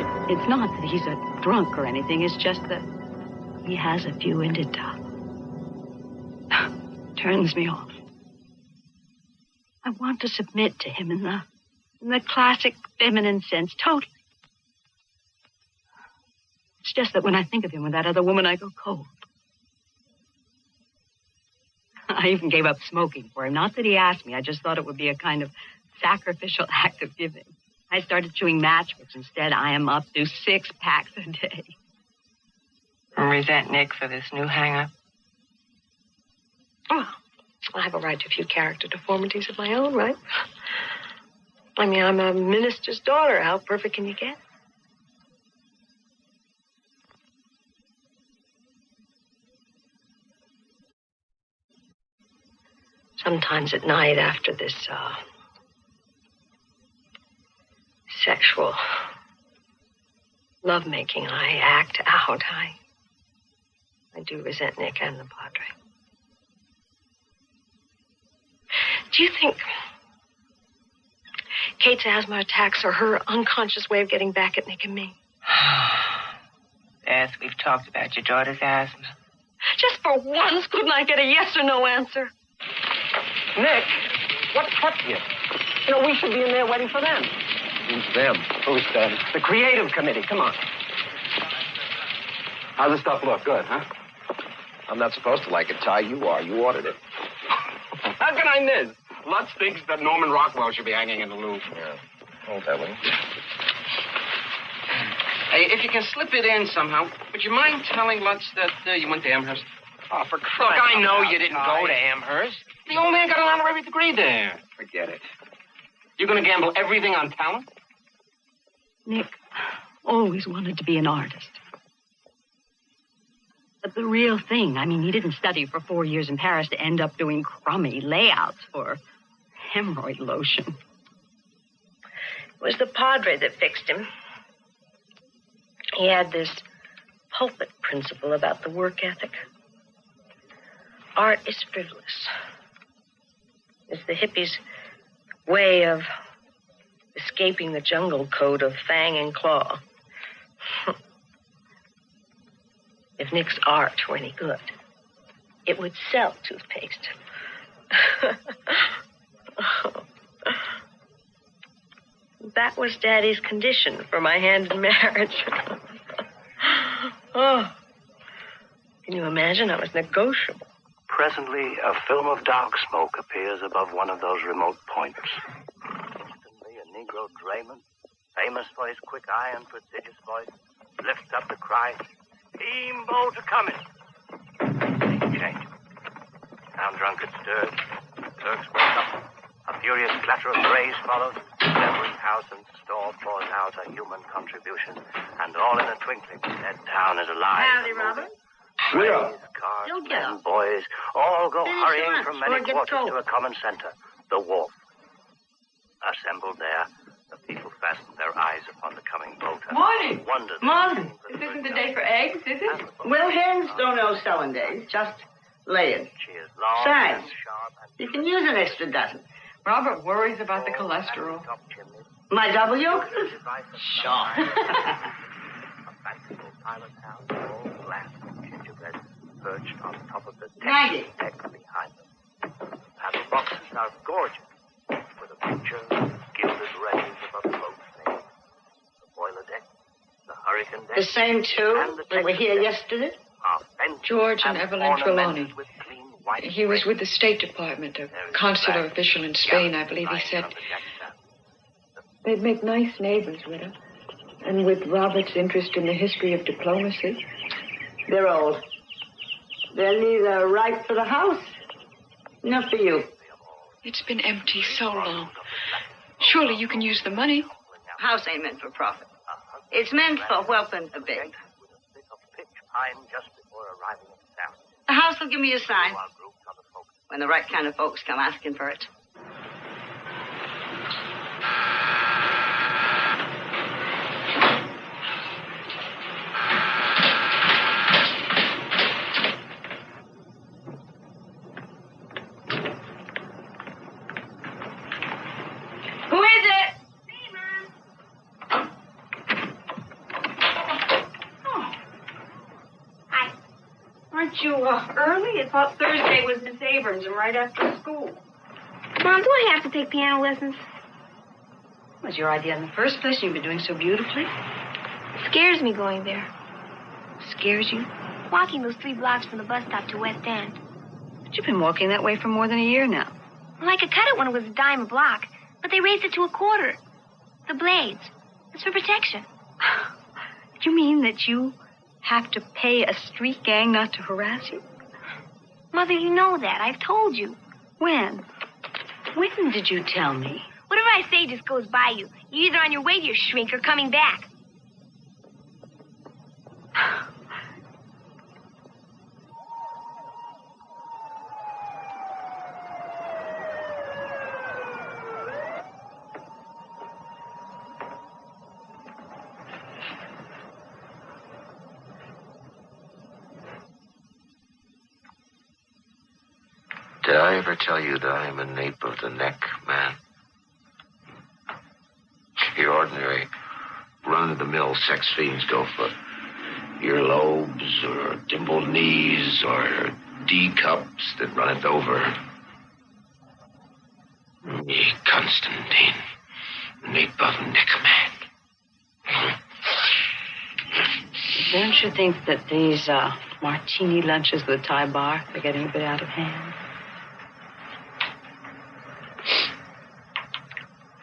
know, it's not that he's a drunk or anything. It's just that he has a few in it. Turns me off. I want to submit to him in the classic feminine sense, totally. It's just that when I think of him with that other woman, I go cold. I even gave up smoking for him. Not that he asked me. I just thought it would be a kind of sacrificial act of giving. I started chewing matchbooks. Instead, I am up to 6 packs a day. And resent Nick for this new hang-up? Oh, I have a right to a few character deformities of my own, right? I mean, I'm a minister's daughter. How perfect can you get? Sometimes at night after this, sexual lovemaking, I act out. I do resent Nick and the Padre. Do you think Kate's asthma attacks are her unconscious way of getting back at Nick and me? Beth, we've talked about your daughter's asthma. Just for once, couldn't I get a yes or no answer? Nick, what kept you? You know, we should be in there waiting for them. Who's them? Who's them? The creative committee. Come on. How's the stuff look? Good, huh? I'm not supposed to like it, Ty. You are. You ordered it. How can I miss? Lutz thinks that Norman Rockwell should be hanging in the Louvre. Yeah. Hold that one. Hey, if you can slip it in somehow, would you mind telling Lutz that you went to Amherst? Oh, for Look, crying I know out you didn't loud. go to Amherst. The old man got an honorary degree there. Forget it. You're going to gamble everything on talent? Nick always wanted to be an artist. But the real thing, I mean, he didn't study for 4 years in Paris to end up doing crummy layouts for hemorrhoid lotion. It was the Padre that fixed him. He had this pulpit principle about the work ethic. Art is frivolous. It's the hippies' way of escaping the jungle code of fang and claw. If Nick's art were any good, it would sell toothpaste. That was Daddy's condition for my hand in marriage. Oh, can you imagine? That was negotiable. Presently, a film of dark smoke appears above one of those remote points. Instantly, a Negro drayman, famous for his quick eye and prodigious voice, lifts up the cry, "Steamboat a-comin'!" Change. Town drunkard stirs. Clerks wake up. A furious clatter of drays follows. Every house and store pours out a human contribution. And all in a twinkling, that town is alive. Howdy, Robert. Trays, cars, Don't get men, up. boys, all go Finish hurrying lunch from before many it gets quarters cold. to a common center, the wharf. Assembled there, the people fasten their eyes upon the coming boat. And Morning. wonder. Morning. This isn't the day for eggs, is it? Well, hens don't know selling days, just laying. She is long Besides, and sharp and you can use an extra dozen. Robert worries about the cholesterol. top chimneys. My double yolk? Sure. A fanciful pilot house, all glass and gingerbread, perched on top of the Maggie. deck behind them. Paddle boxes are gorgeous, with a picture of gilded rays above the boat's name. The boiler deck, the hurricane deck. The same two that were here yesterday? Are benches George and Evelyn ornamented Trelawney. with clean white He was springs. with the State Department, a There is consular black official in Spain, I believe he light said. on the deck stand. They'd make nice neighbors with her. And with Robert's interest in the history of diplomacy. They're old. They're neither right for the house, nor for you. It's been empty so long. Surely you can use the money. House ain't meant for profit. It's meant for whelping a bit. With a bit of pitch pine just before arriving at town. The house will give me a sign While groups of the folks when the right kind of folks come asking for it. Who is it? Aren't you early? I thought Thursday was Miss Abrams and right after school. Mom, do I have to take piano lessons? It was your idea in the first place, and you've been doing so beautifully. It scares me going there. Scares you? Walking those 3 blocks from the bus stop to West End. But you've been walking that way for more than a year now. Well, I could cut it when it was $0.10 a block, but they raised it to $0.25. The blades. It's for protection. You mean that you have to pay a street gang not to harass you? Mother, you know that. I've told you. When? When did you tell me? Whatever I say just goes by you. You're either on your way to your shrink or coming back. Did I ever tell you that I am a nape of the neck man? Your ordinary run-of-the-mill sex fiends go for earlobes or dimpled knees or D-cups that runneth over. Me, Constantine, nape of neck man. Don't you think that these martini lunches with Thai bar are getting a bit out of hand?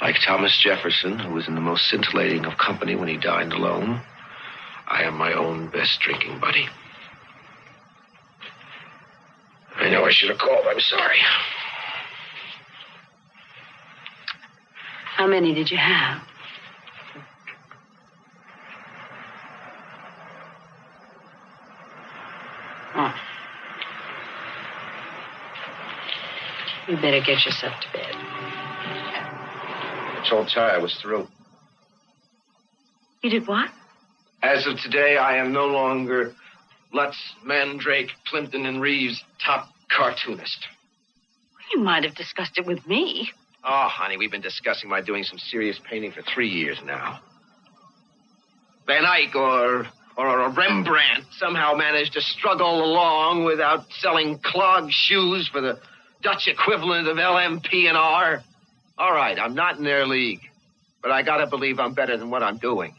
Like Thomas Jefferson, who was in the most scintillating of company when he dined alone, I am my own best drinking buddy. I know I should have called. I'm sorry. How many did you have? Oh. You better get yourself to bed. I told Ty I was through. You did what? As of today, I am no longer Lutz, Mandrake, Plimpton, and Reeves' top cartoonist. You might have discussed it with me. Oh, honey, we've been discussing my doing some serious painting for 3 years now. Van Eyck or a Rembrandt somehow managed to struggle along without selling clog shoes for the Dutch equivalent of LMP and R. All right, I'm not in their league, but I gotta believe I'm better than what I'm doing.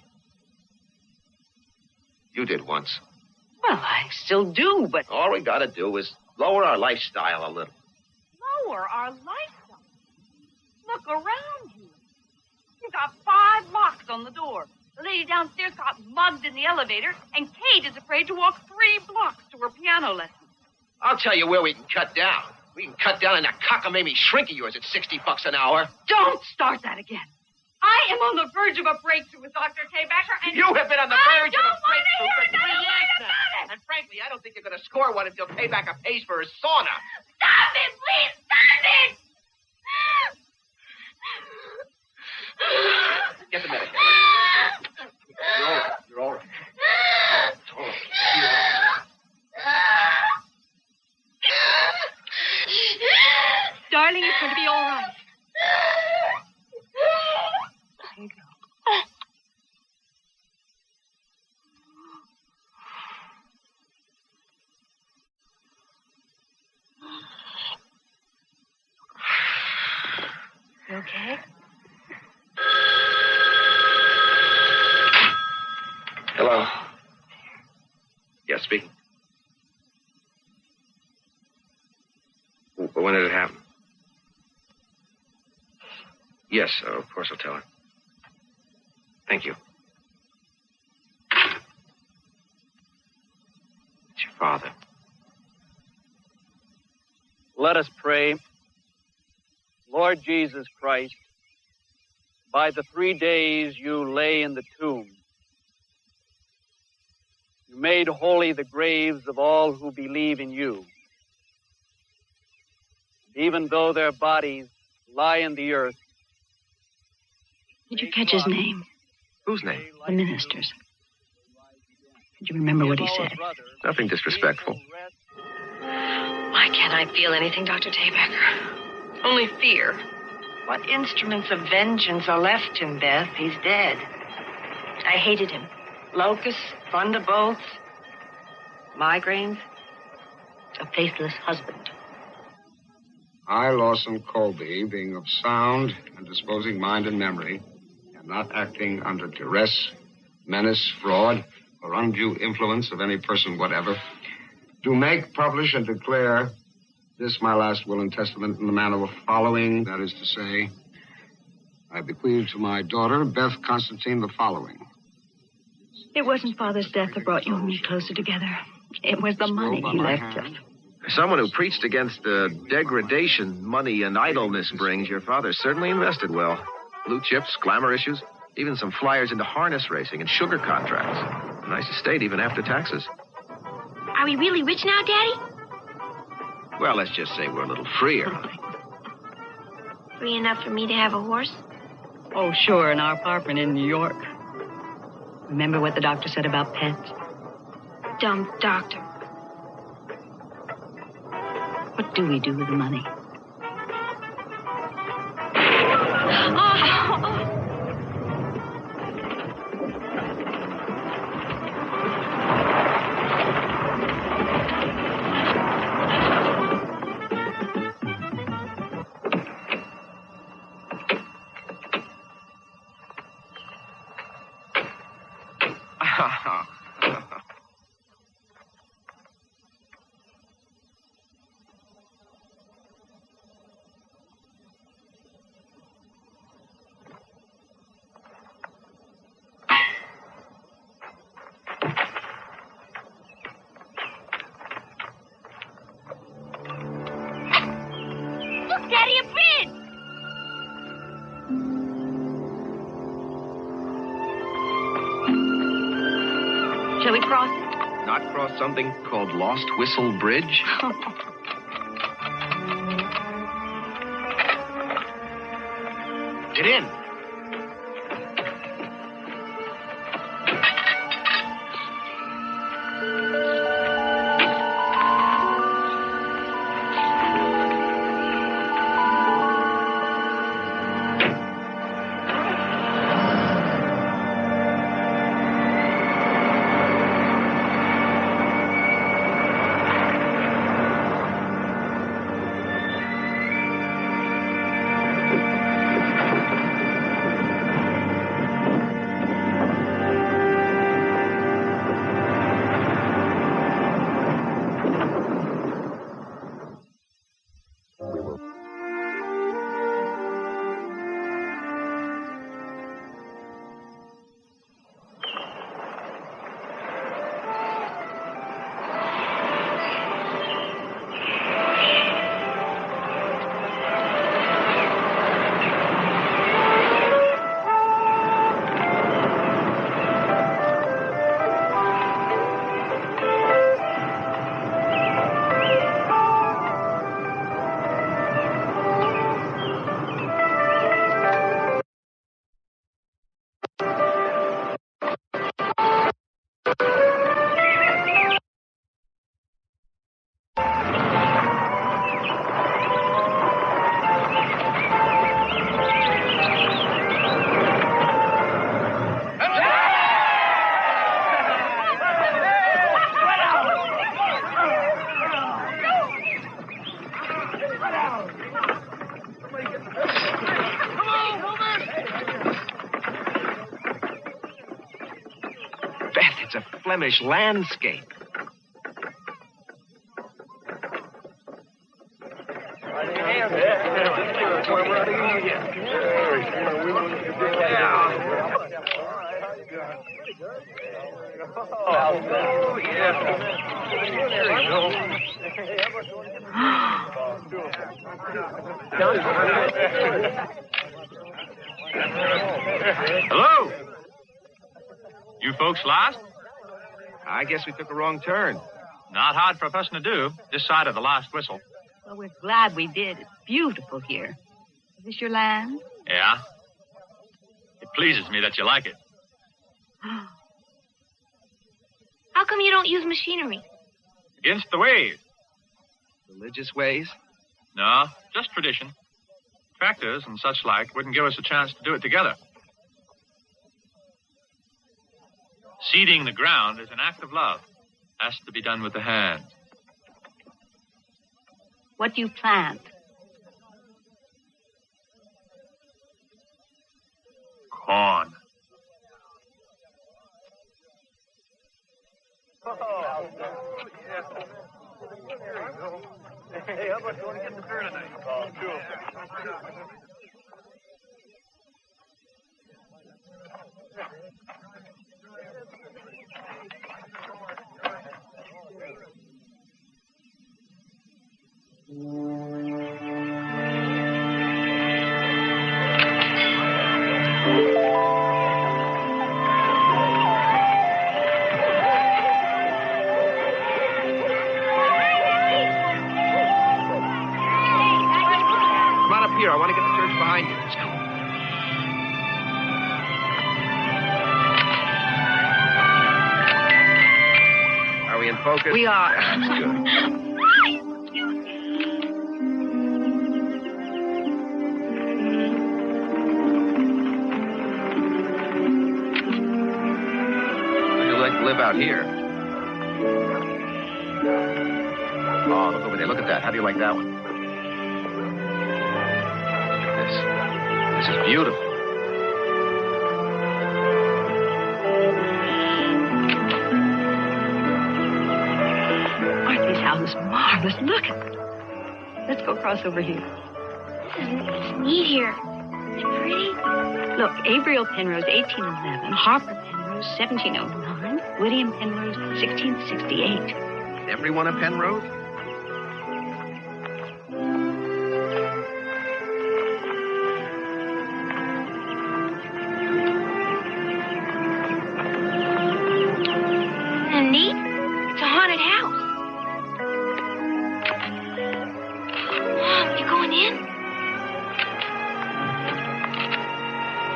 You did once. Well, I still do, but... All we gotta do is lower our lifestyle a little. Lower our lifestyle? Look around you. You got 5 locks on the door. The lady downstairs got mugged in the elevator, and Kate is afraid to walk 3 blocks to her piano lesson. I'll tell you where we can cut down. We can cut down on that cockamamie shrink of yours at $60 an hour. Don't start that again. I am on the verge of a breakthrough with Dr. Tabacker, and... You have been on the verge of a breakthrough for 3 years now. now. And frankly, I don't think you're going to score one until Tabacker pays for his sauna. Stop it, please! Stop it! Get the medication. You're all right. You're all right. It's all right. Darling, it's going to be all right. There you go. You okay? Hello. Yes, speaking. When did it happen? Yes, of course I'll tell her. Thank you. It's your father. Let us pray. Lord Jesus Christ, by the 3 days you lay in the tomb, you made holy the graves of all who believe in you. And even though their bodies lie in the earth, did you catch his name? Whose name? The minister's. Did you remember what he said? Nothing disrespectful. Why can't I feel anything, Dr. Tabacker? Only fear. What instruments of vengeance are left him, Beth? He's dead. I hated him. Locusts, thunderbolts, migraines. a faithless husband. I, Lawson Colby, being of sound and disposing mind and memory, and not acting under duress, menace, fraud, or undue influence of any person whatever, do make, publish, and declare this my last will and testament in the manner of following, that is to say, I bequeath to my daughter, Beth Constantine, the following. It wasn't Father's death that brought you and me closer together. It was the money he left us. Someone who preached against the degradation money and idleness brings, your father certainly invested well. Blue chips, glamour issues, even some flyers into harness racing and sugar contracts. A nice estate even after taxes. Are we really rich now, Daddy? Well, let's just say we're a little freer. Free enough for me to have a horse? Oh, sure, in our apartment in New York. Remember what the doctor said about pets? Dumb doctor. What do we do with the money? Daddy, a bridge! Shall we cross it? Not cross something called Lost Whistle Bridge? Get in. It's a Flemish landscape. Hello? You folks lost? I guess we took a wrong turn. Not hard for a person to do, this side of the last whistle. Well, we're glad we did. It's beautiful here. Is this your land? Yeah. It pleases me that you like it. How come you don't use machinery? Against the ways. Religious ways? No, just tradition. Tractors and such like wouldn't give us a chance to do it together. Seeding the ground is an act of love. Has to be done with the hands. What do you plant? Corn. Hey, how about going to get the beer tonight? Oh, sure. Come on up here. I want to get the church behind you. Let's go. Are we in focus? We are. That's good. How'd you like to live out here? Oh, look over there. Look at that. How do you like that one? Look at this. This is beautiful. Aren't these houses marvelous? Look at them. Let's go across over here. It's neat here. It's pretty. Look, Averill Penrose, 1811. Harper Penrose, 1709. William Penrose, 1668. Everyone a Penrose? Isn't it neat? It's a haunted house. Mom, you going in?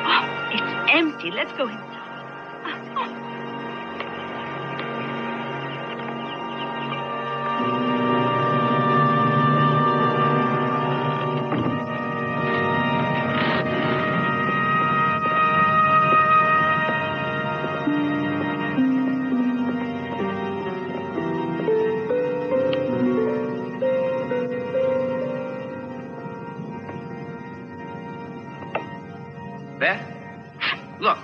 Oh, it's empty. Let's go inside. Beth? Look.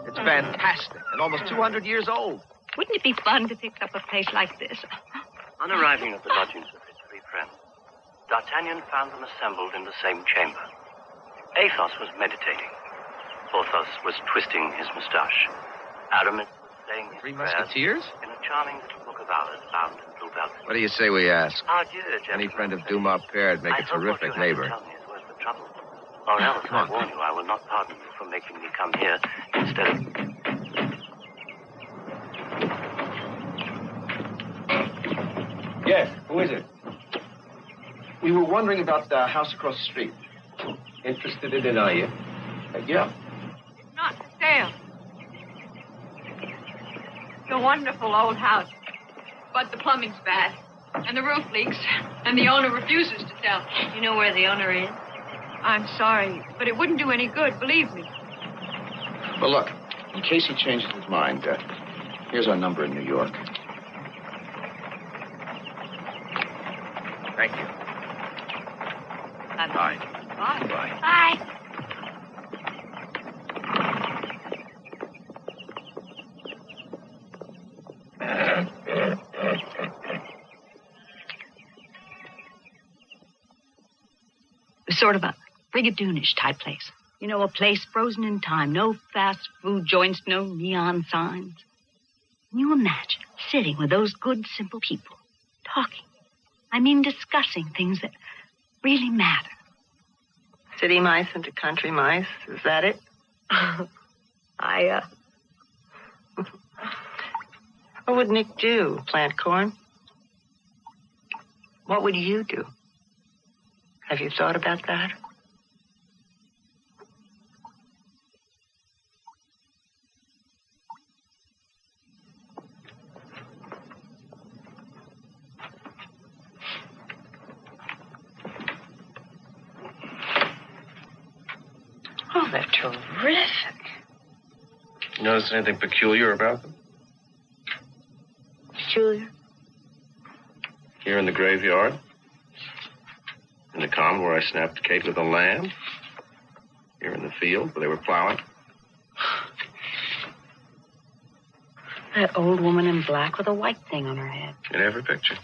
It's fantastic and almost 200 years old. Wouldn't it be fun to pick up a place like this? On arriving at the lodgings of his three friends, D'Artagnan found them assembled in the same chamber. Athos was meditating. Porthos was twisting his moustache. Aramis was saying his Three prayers Musketeers? in a charming little book of hours bound in blue velvet. What do you say we ask? Adieu, Any gentlemen. friend of Dumas Père would make I a hope what terrific you have to neighbor. tell me is worth the trouble. Or else, Come on. I warn you, I will not pardon you for making me come here instead of... Yes, who is it? We were wondering about the house across the street. Interested in it, are you? Yeah. It's not for sale. It's a wonderful old house. But the plumbing's bad. And the roof leaks. And the owner refuses to sell. You know where the owner is? I'm sorry, but it wouldn't do any good, believe me. Well, look, in case he changes his mind, here's our number in New York. Thank you. Bye. Bye. Bye. Bye. Sort of a Brigadoonish type place. You know, a place frozen in time. No fast food joints, no neon signs. Can you imagine sitting with those good, simple people, talking? I mean, discussing things that really matter. City mice into country mice, is that it? What would Nick do? Plant corn? What would you do? Have you thought about that? Oh, they're terrific. You notice anything peculiar about them? Peculiar? Here in the graveyard. In the common where I snapped cake with a lamb. Here in the field where they were plowing. That old woman in black with a white thing on her head. In every picture.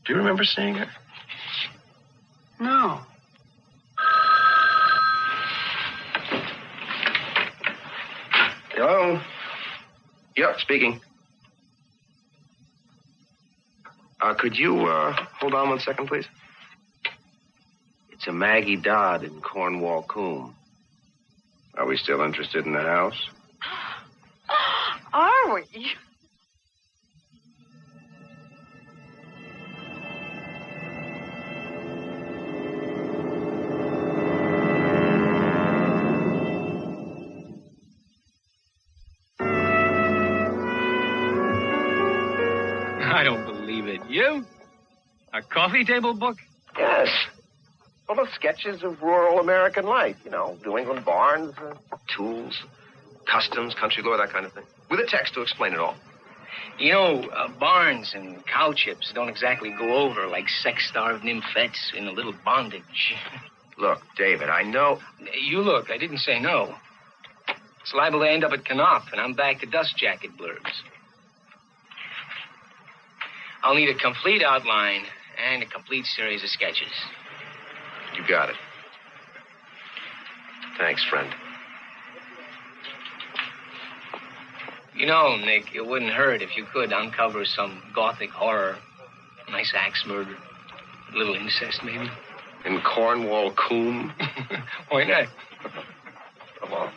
Do you remember seeing her? No. Hello? Yep, speaking. Could you, hold on 1 second, please? It's a Maggie Dodd in Cornwall Coombe. Are we still interested in the house? Are we? I don't believe it. You? A coffee table book? Yes. Full of sketches of rural American life. You know, New England barns, tools, customs, country lore, that kind of thing. With a text to explain it all. You know, barns and cow chips don't exactly go over like sex-starved nymphettes in a little bondage. Look, David, I know... You look, I didn't say no. It's liable to end up at Knopf, and I'm back to dust jacket blurbs. I'll need a complete outline and a complete series of sketches. You got it. Thanks, friend. You know, Nick, it wouldn't hurt if you could uncover some gothic horror. Nice axe murder. A little incest, maybe. In Cornwall Coombe? Why not? Come on.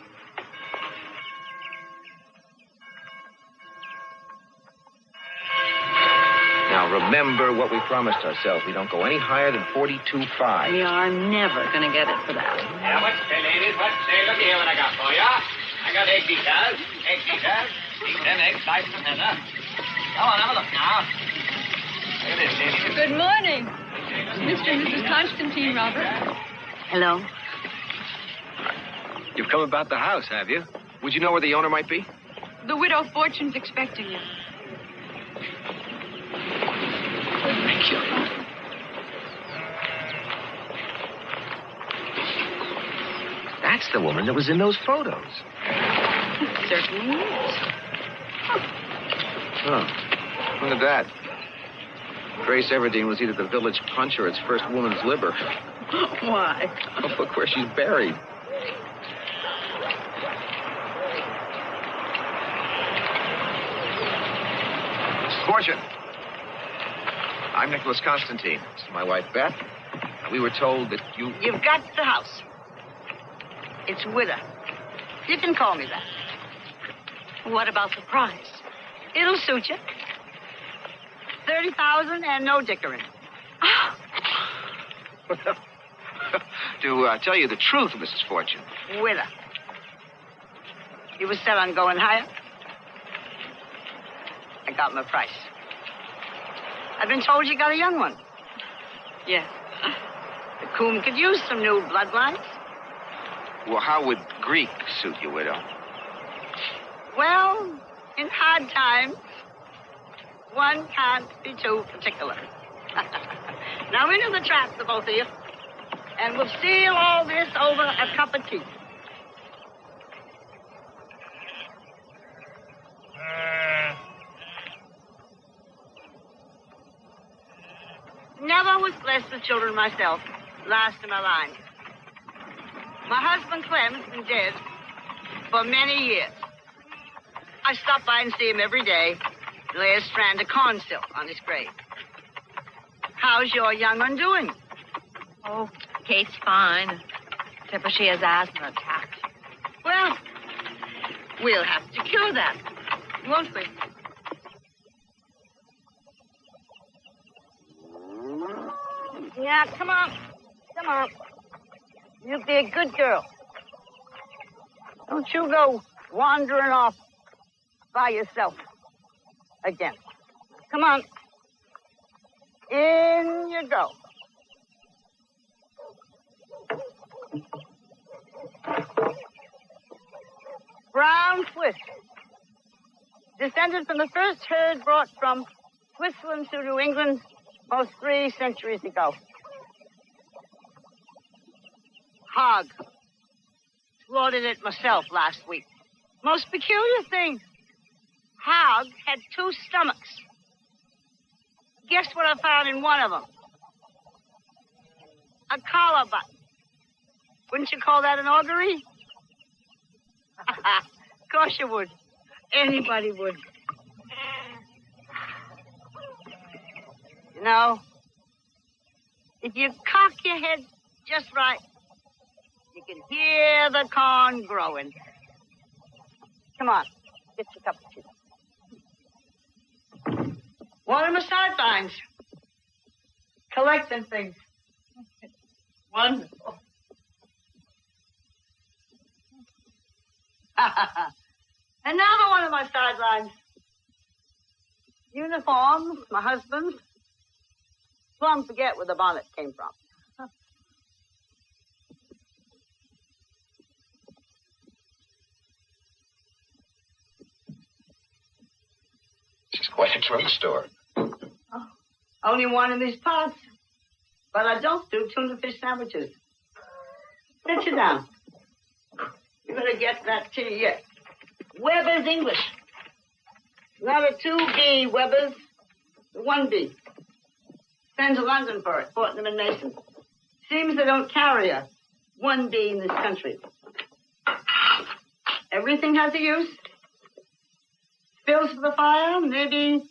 Now, remember what we promised ourselves. We don't go any higher than 42.5. We are never going to get it for that. Yeah, what's the ladies? Look here what I got for ya. I got egg beaters. Eat them eggs, slice and tender. Go on, have a look now. Look at this, ladies. Good morning. Mr. and Mrs. Constantine, Robert. Hello. You've come about the house, have you? Would you know where the owner might be? The widow Fortune's expecting you. Thank you. That's the woman that was in those photos. It certainly is. Oh, look at that. Grace Everdeen was either the village punch or its first woman's liver. Why? Oh, look where she's buried. Fortune. I'm Nicholas Constantine. This is my wife, Beth. We were told that you... You've got the house. It's Widow. You can call me that. What about the price? It'll suit you. 30,000 and no dickering. To tell you the truth, Mrs. Fortune. Widow. You were set on going higher? I got my price. I've been told you got a young one. Yes. The Coombe could use some new bloodlines. Well, how would Greek suit you, widow? Well, in hard times, one can't be too particular. Now into the trap, the both of you. And we'll seal all this over a cup of tea. Never was blessed with children myself. Last in my line. My husband, Clem's been dead for many years. I stop by and see him every day. Lay a strand of corn silk on his grave. How's your young one doing? Oh, Kate's fine. Except for she has asthma attacks. Well, We'll have to cure that, won't we? Yeah, come on. Come on. You be a good girl. Don't you go wandering off by yourself again. Come on. In you go. Brown Swiss. Descended from the first herd brought from Switzerland to New England almost 3 centuries ago. Hog. Slaughtered it myself last week. Most peculiar thing. Hog had 2 stomachs. Guess what I found in one of them? A collar button. Wouldn't you call that an augury? Of course you would. Anybody would. You know, if you cock your head just right, you can hear the corn growing. Come on, get your cup of tea. One of my sidelines. Collecting things. Wonderful. Another one of my sidelines. Uniforms, my husband's. Plumb forget where the bonnet came from. This is quite a drugstore. Oh, only one in these parts. But I don't do tuna fish sandwiches. Sit you down. You better get that tea yet. Weber's English. Not a 2B, Weber's. 1B. Send to London for it, Fortnum and Mason. Seems they don't carry a 1B in this country. Everything has a use. Spills for the fire, maybe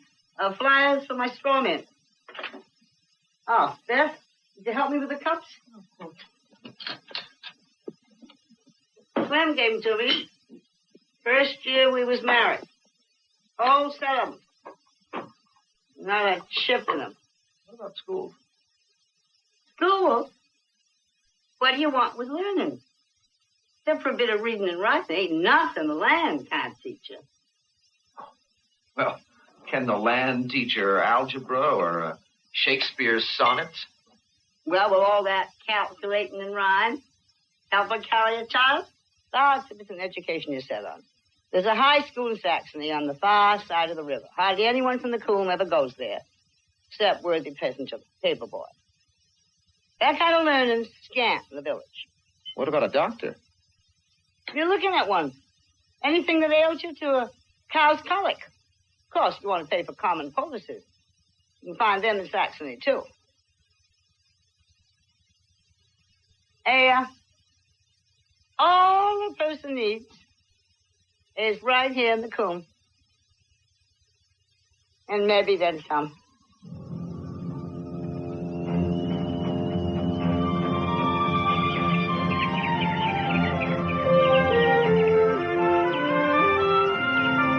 flyers for my straw men. Oh, Beth, did you help me with the cups? Clem gave them to me. First year we was married. Whole set of them. Not a chip in them. What about school? School? What do you want with learning? Except for a bit of reading and writing, ain't nothing the land can't teach you. Well, can the land teach her algebra or Shakespeare's sonnets? Well, with all that calculating and rhyme, help her carry a child? That's a different education you set on. There's a high school in Saxony on the far side of the river. Hardly anyone from the Coombe ever goes there, except worthy peasants or paper boy. That kind of learning's scant in the village. What about a doctor? You're looking at one. Anything that ails you to a cow's colic. Of course, you want to pay for common poultices. You can find them in Saxony, too. All a person needs is right here in the Coombe. And maybe then some.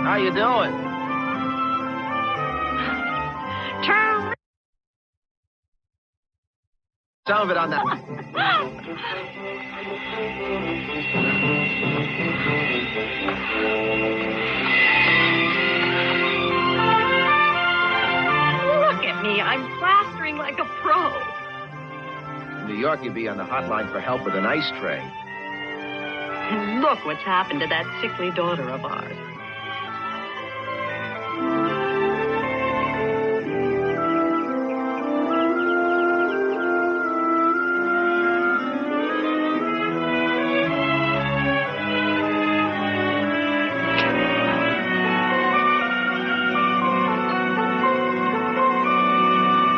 How you doing? Turn. Some of it on that one. Look at me. I'm plastering like a pro. In New York, you'd be on the hotline for help with an ice tray. And look what's happened to that sickly daughter of ours.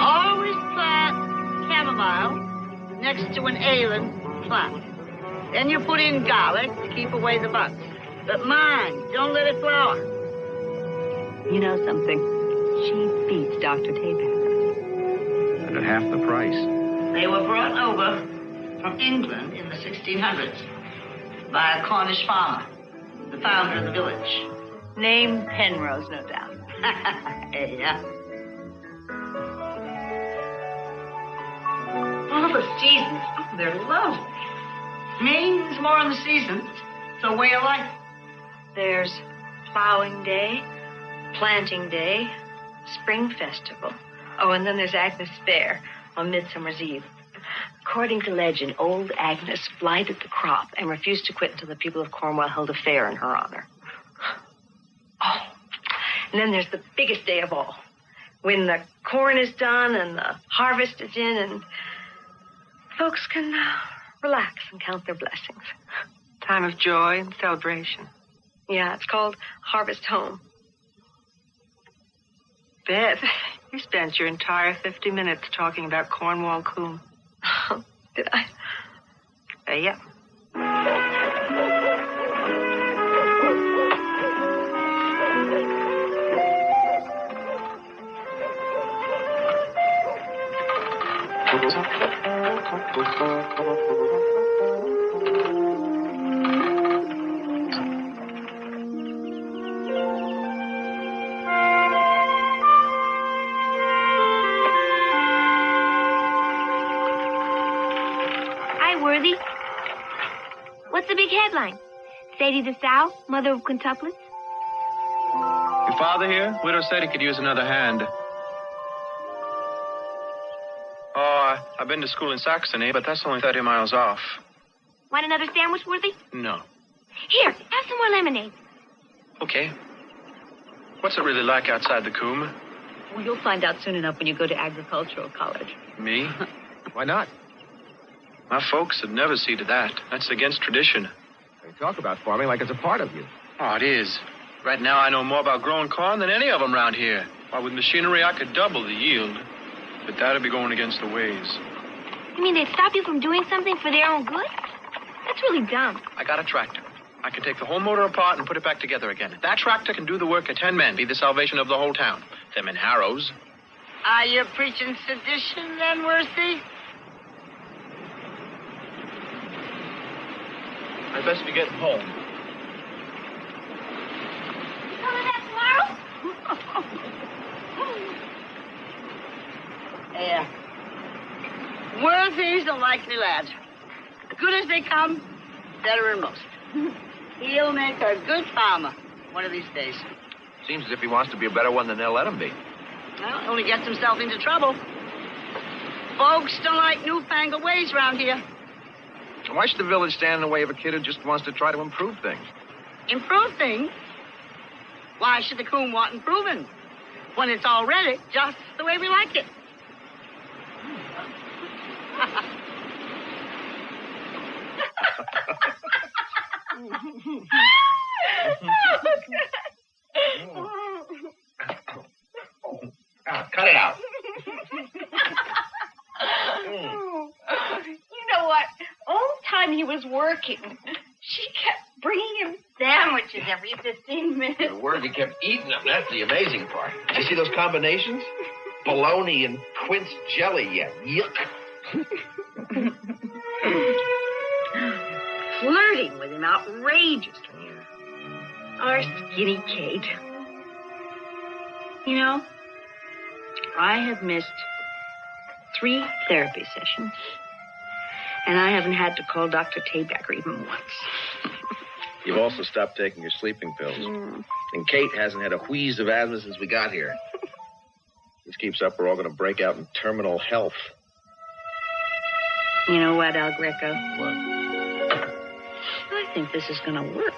Always plant chamomile next to an ailing plant. Then you put in garlic to keep away the bugs. But mind, don't let it flower. You know something? She beats Dr. Tabacker. And at half the price. They were brought over from England in the 1600s by a Cornish farmer. The founder of the village. Name Penrose, no doubt. Yeah. All the seasons, oh, they're lovely. Means more in the seasons. It's a way of life. There's plowing day, planting day, spring festival. Oh, and then there's Agnes Fair on Midsummer's Eve. According to legend, old Agnes blighted the crop and refused to quit until the people of Cornwall held a fair in her honor. Oh, and then there's the biggest day of all, when the corn is done and the harvest is in and folks can relax and count their blessings. Time of joy and celebration. Yeah, it's called Harvest Home. Beth, you spent your entire 50 minutes talking about Cornwall coon. Did I? Yeah. Worthy? What's the big headline? Sadie the Sow, mother of quintuplets? Your father here? Widow said he could use another hand. Oh, I've been to school in Saxony, but that's only 30 miles off. Want another sandwich, Worthy? No. Here, have some more lemonade. Okay. What's it really like outside the coombe? Well, you'll find out soon enough when you go to agricultural college. Me? Why not? My folks would never see to that. That's against tradition. They talk about farming like it's a part of you. Oh, it is. Right now, I know more about growing corn than any of them around here. Why, with machinery, I could double the yield. But that'd be going against the ways. You mean they'd stop you from doing something for their own good? That's really dumb. I got a tractor. I can take the whole motor apart and put it back together again. That tractor can do the work of 10 men, be the salvation of the whole town. Them in harrows. Are you preaching sedition then, Worthy? I'd best be getting home. Coming back tomorrow? Yeah. Worthy's a likely lad. Good as they come, better than most. He'll make a good farmer one of these days. Seems as if he wants to be a better one than they'll let him be. Well, only gets himself into trouble. Folks don't like newfangled ways around here. Why should the village stand in the way of a kid who just wants to try to improve things? Improve things? Why should the coon want improving when it's already just the way we like it? Cut it out. You know what? All the time he was working, she kept bringing him sandwiches every 15 minutes. The Worthy kept eating them. That's the amazing part. Did you see those combinations? Bologna and quince jelly. Yeah, yuck. Flirting with him outrageously. Our skinny Kate. You know, I have missed 3 therapy sessions, and I haven't had to call Dr. Taybacker even once. You've also stopped taking your sleeping pills. And Kate hasn't had a wheeze of asthma since we got here. This keeps up, we're all going to break out in terminal health. You know what, El Greco? What? I think this is going to work.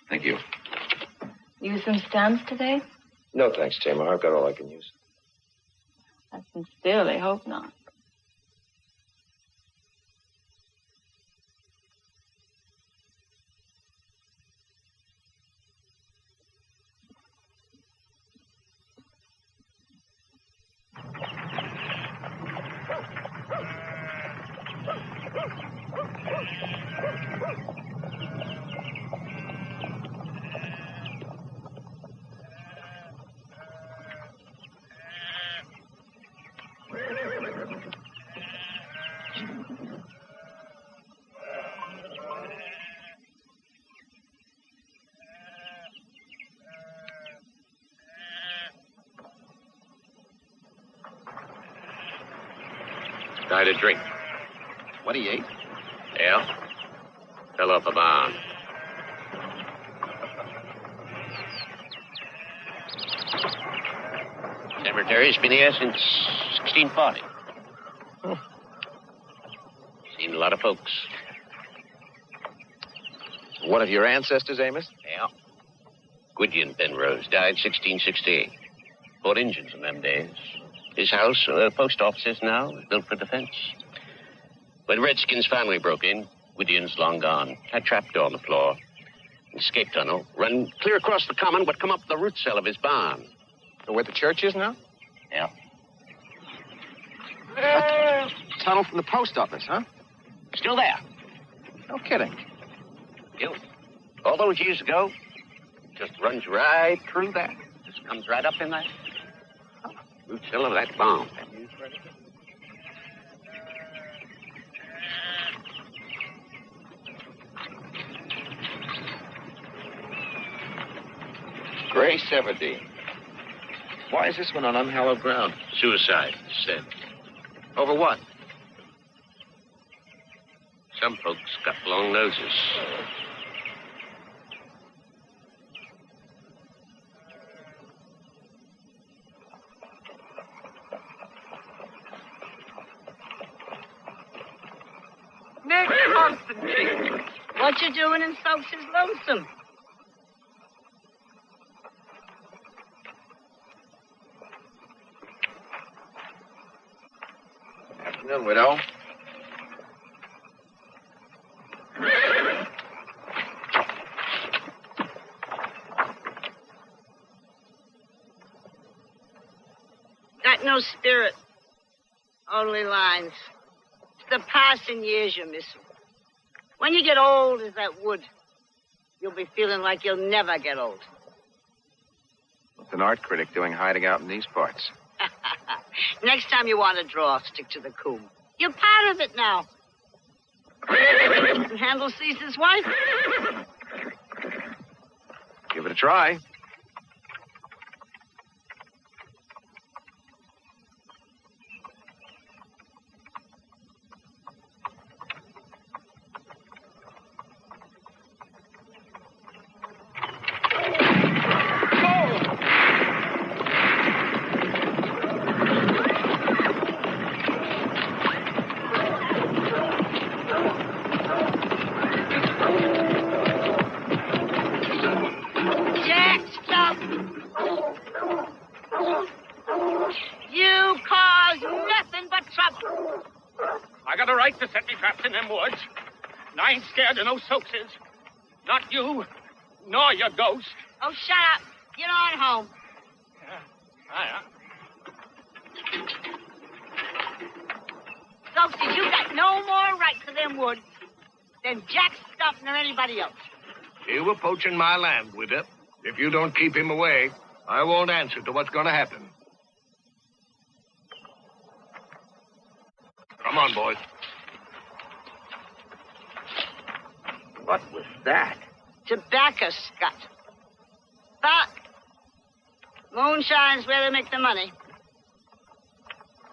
Thank you. Use some stamps today? No, thanks, Tamar. I've got all I can use. I sincerely hope not. Died a drink. 28? Yeah. Fell off a barn. Cemetery's been here since 1640. Seen a lot of folks. One of your ancestors, Amos? Yeah. Gwydion Penrose died 1668. Fought Indians in them days. His house, where the post office is now, was built for defense. When Redskins finally broke in, Gwydion's long gone. Had trapdoor on the floor. Escape tunnel. Run clear across the common, but come up the root cell of his barn. So where the church is now? Yeah. Tunnel from the post office, huh? Still there. No kidding. You. All those years ago, just runs right through there. Just comes right up in there. Root cell of that barn. Gray 70. Why is this one on unhallowed ground? Suicide, said. Over what? Some folks got long noses. Nick Constantine. What you doing in Stokes' Lonesome? Afternoon, widow. Got no spirit. Only lines. It's the passing years you're missing. When you get old as that wood, you'll be feeling like you'll never get old. What's an art critic doing hiding out in these parts? Next time you want to draw, stick to the coom. You're part of it now. And Handel sees his wife. Give it a try. Jack, stop. You cause nothing but trouble. I got a right to set me traps in them woods. And I ain't scared of no Soakses. Not you, nor your ghost. Oh, shut up. Get on home. Stokes, you got no more right to them woods than Jack Stuffin or anybody else. You were poaching my land, widow. If you don't keep him away, I won't answer to what's going to happen. Come on, boys. What was that? Tobacco, Scott. But moonshine's where they make the money.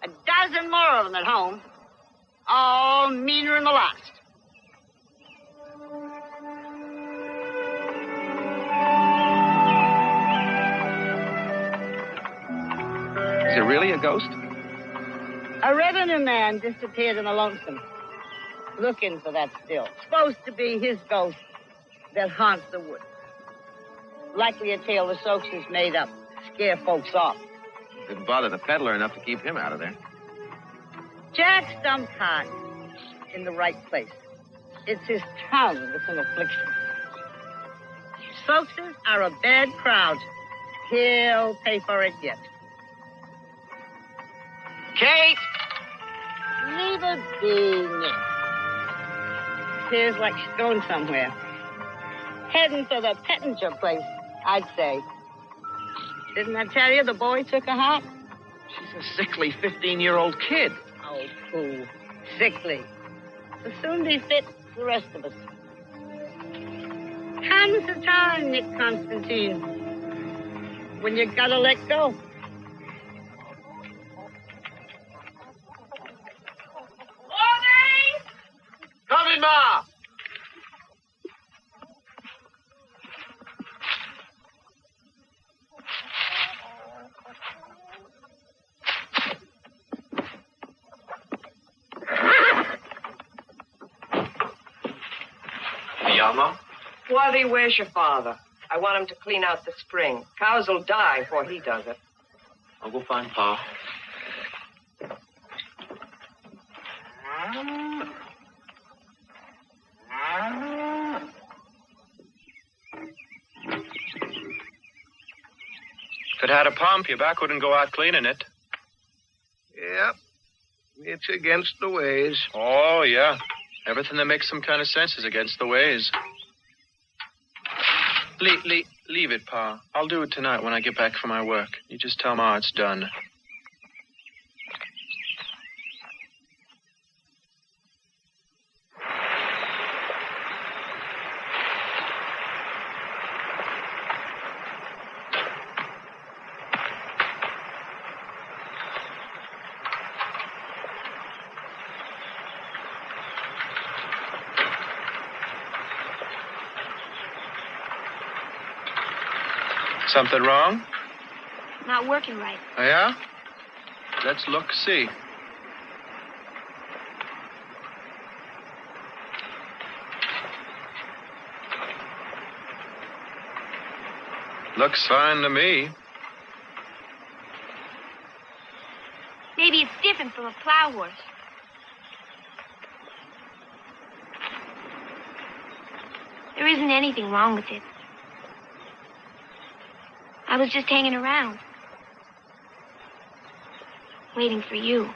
A dozen more of them at home. All meaner than the last. Is it really a ghost? A revenue man disappeared in the lonesome, looking for that still. Supposed to be his ghost that haunts the woods. Likely a tale the Soaks has made up, scare folks off. Didn't bother the peddler enough to keep him out of there. Jack's dumped hard in the right place. It's his tongue that's an affliction. Soakses are a bad crowd. He'll pay for it yet. Kate! Leave it be, Nick. Appears like she's going somewhere. Heading for the Pettinger place, I'd say. Didn't I tell you the boy took her heart? She's a sickly 15-year-old kid. Oh, pooh. Sickly. Will soon be fit for the rest of us. Comes a time, Nick Constantine, when you gotta let go. Coming, Ma! Yama? Waddy, where's your father? I want him to clean out the spring. Cows will die before he does it. I'll go find Pa. If it had a pump, your back wouldn't go out cleaning it. Yep. It's against the ways. Oh, yeah. Everything that makes some kind of sense is against the ways. Leave it, Pa. I'll do it tonight when I get back from my work. You just tell Ma it's done. Something wrong? Not working right. Oh, yeah? Let's look, see. Looks fine to me. Maybe it's different from a plow horse. There isn't anything wrong with it. I was just hanging around, waiting for you.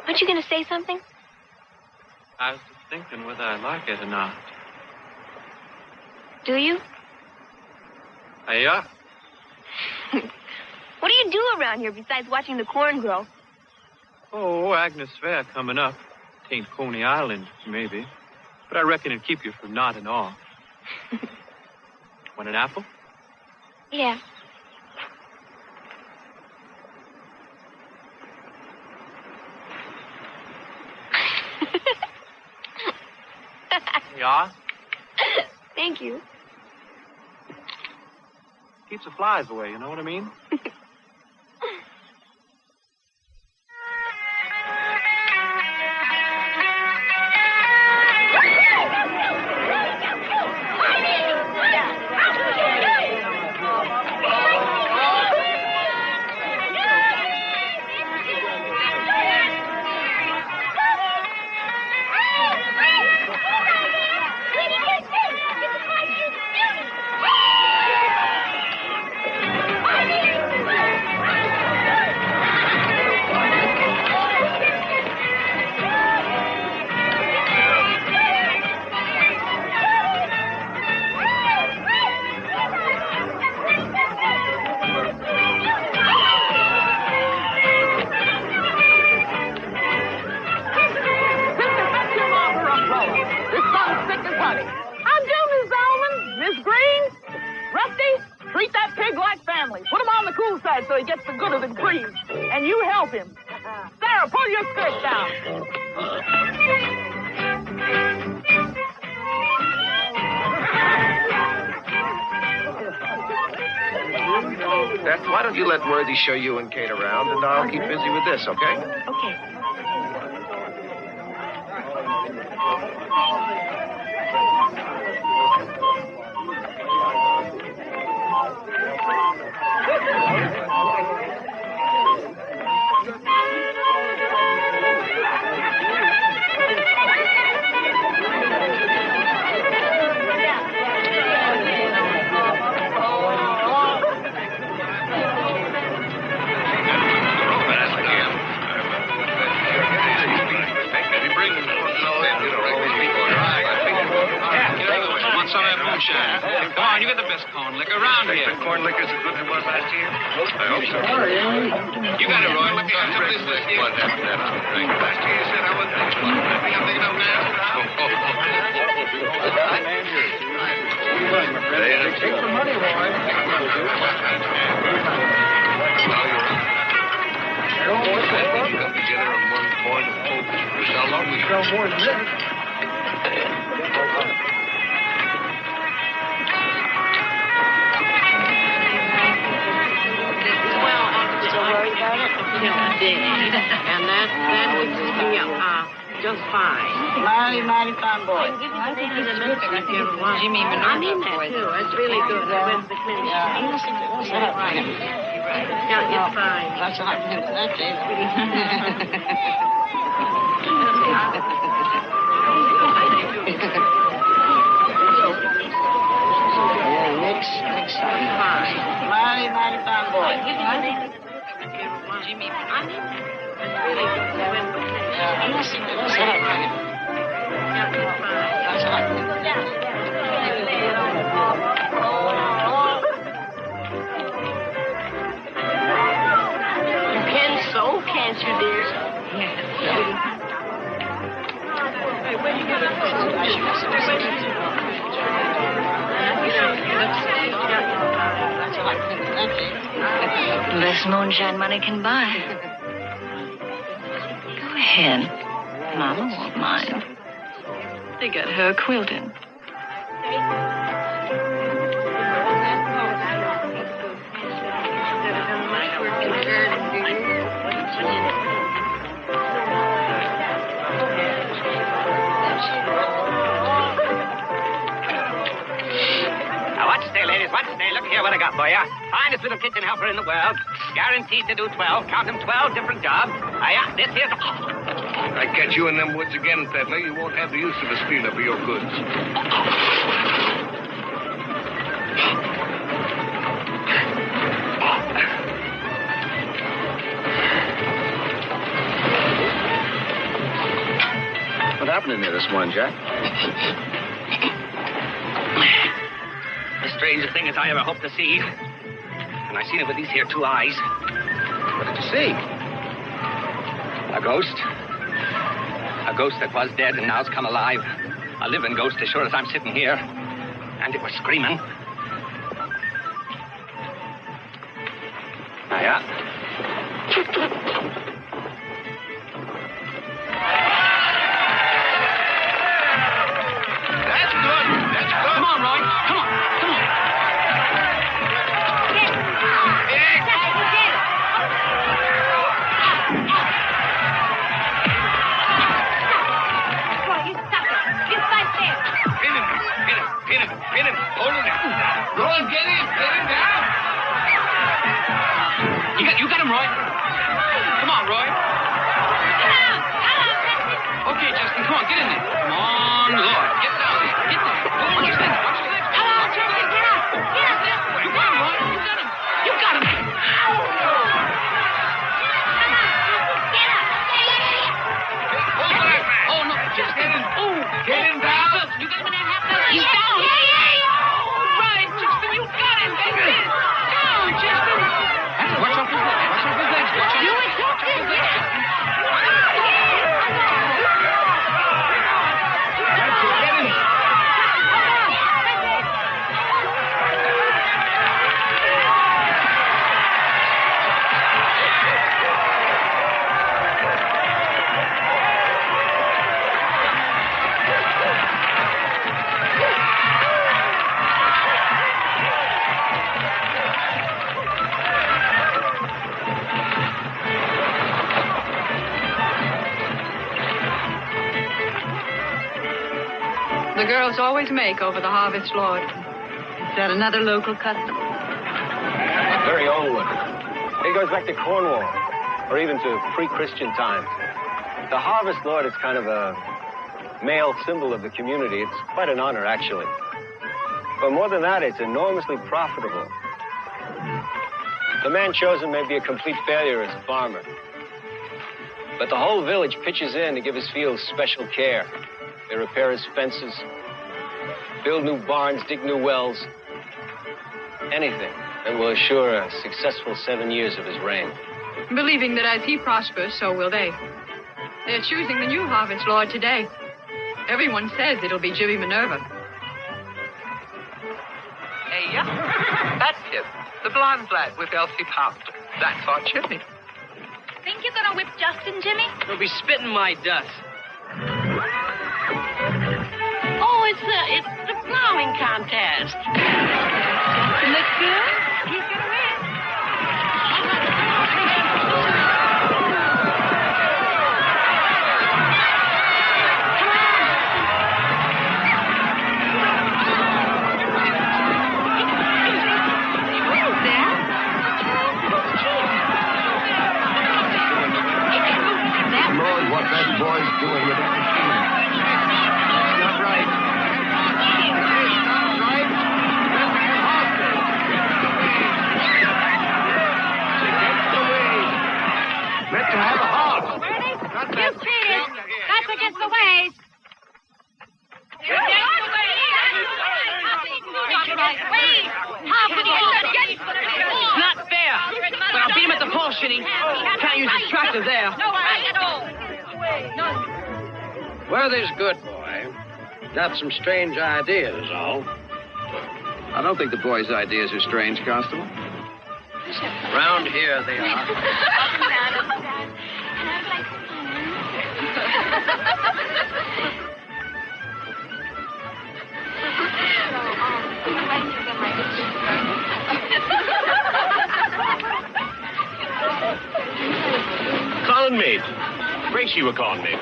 Aren't you going to say something? I was just thinking whether I like it or not. Do you? Yeah. What do you do around here besides watching the corn grow? Oh, Agnes Fair coming up. Tain't Coney Island, maybe. But I reckon it'd keep you from nodding off. Want an apple? Yeah. Yeah? Thank you. Keeps the flies away, you know what I mean? So he gets the good of the grease. And you help him. Sarah, pull your skirt down. Beth, why don't you let Worthy show you and Kate around, and I'll keep busy with this, okay? Okay. Come on, you get the best corn liquor around here. The corn liquor's as good as it was last year? I hope so. You got it, Roy. Let me have this year. Last year you said I was next one. I think I'm thinking of now. Take the money, Roy. You got together on one corn of hope. How long we sell more than this? And that would be just fine. Mighty fine boy. Jimmy, I mean that too. It's really good. I went to the clinic. Yeah, it's fine. That's not Next fine. Mighty fine boy. Jimmy, I mean that. It's really good. I went to the clinic. You can sew, can't you, dear? Yes. Hey, where you get it from? Less moonshine money can buy. Go ahead. Mama won't mind. They got her quilting. Watch there, ladies. Watch there. Look here what I got for you. Finest little kitchen helper in the world. Guaranteed to do 12. Count them 12 different jobs. This here's I catch you in them woods again, peddler, you won't have the use of a stealer for your goods. What happened in there this morning, Jack? The strangest thing as I ever hoped to see. And I seen it with these here two eyes. What did you see? A ghost. A ghost that was dead and now's come alive. A living ghost as sure as I'm sitting here. And it was screaming. Yeah. That's good. That's good. Come on, Roy. Come on. Come on. Get him. Hold him. Roy, get him. Get him down. You got him, Roy. Come on, Roy. Okay, Justin, come on, get in there. Come on, Lord. Get down there. Get there. Watch your legs. Watch your legs. Come on, Justin, get up. Get up. You got him, Roy. You got him. You got him. Oh, no, Justin. Oh, get him down. You got him in that half dozen. He's down. Right, Justin, you got him. That's it. Down, Justin. Watch out for his legs. Watch out for his legs. Watch out. Do it, Justin. Get up. Get him. The girls always make over the harvest lord. Is that another local custom? Very old one. It goes back to Cornwall, or even to pre-Christian times. The harvest lord is kind of a male symbol of the community. It's quite an honor, actually. But more than that, it's enormously profitable. The man chosen may be a complete failure as a farmer. But the whole village pitches in to give his fields special care. They repair his fences, build new barns, dig new wells. Anything that will assure a successful 7 years of his reign. Believing that as he prospers, so will they. They're choosing the new harvest lord today. Everyone says it'll be Jimmy Minerva. Hey, yeah. That's him. The blonde lad with Elsie Pound. That's our Jimmy. Think you're gonna whip Justin, Jimmy? He'll be spitting my dust. Oh, it's the plowing contest. It looks good. He's gonna win. Lord, what that boy's doing with that machine. It's not right. It's not right. That's against the ways. Let's have a horse. Not that. You cheated. That's against the ways. It's not fair. But I'll beat him at the pole shitting. Can't use his tractor there. Werthy's good boy. Got some strange ideas, is all. I don't think the boy's ideas are strange, Constable. Round here they are. Calling me. Gracie were calling me.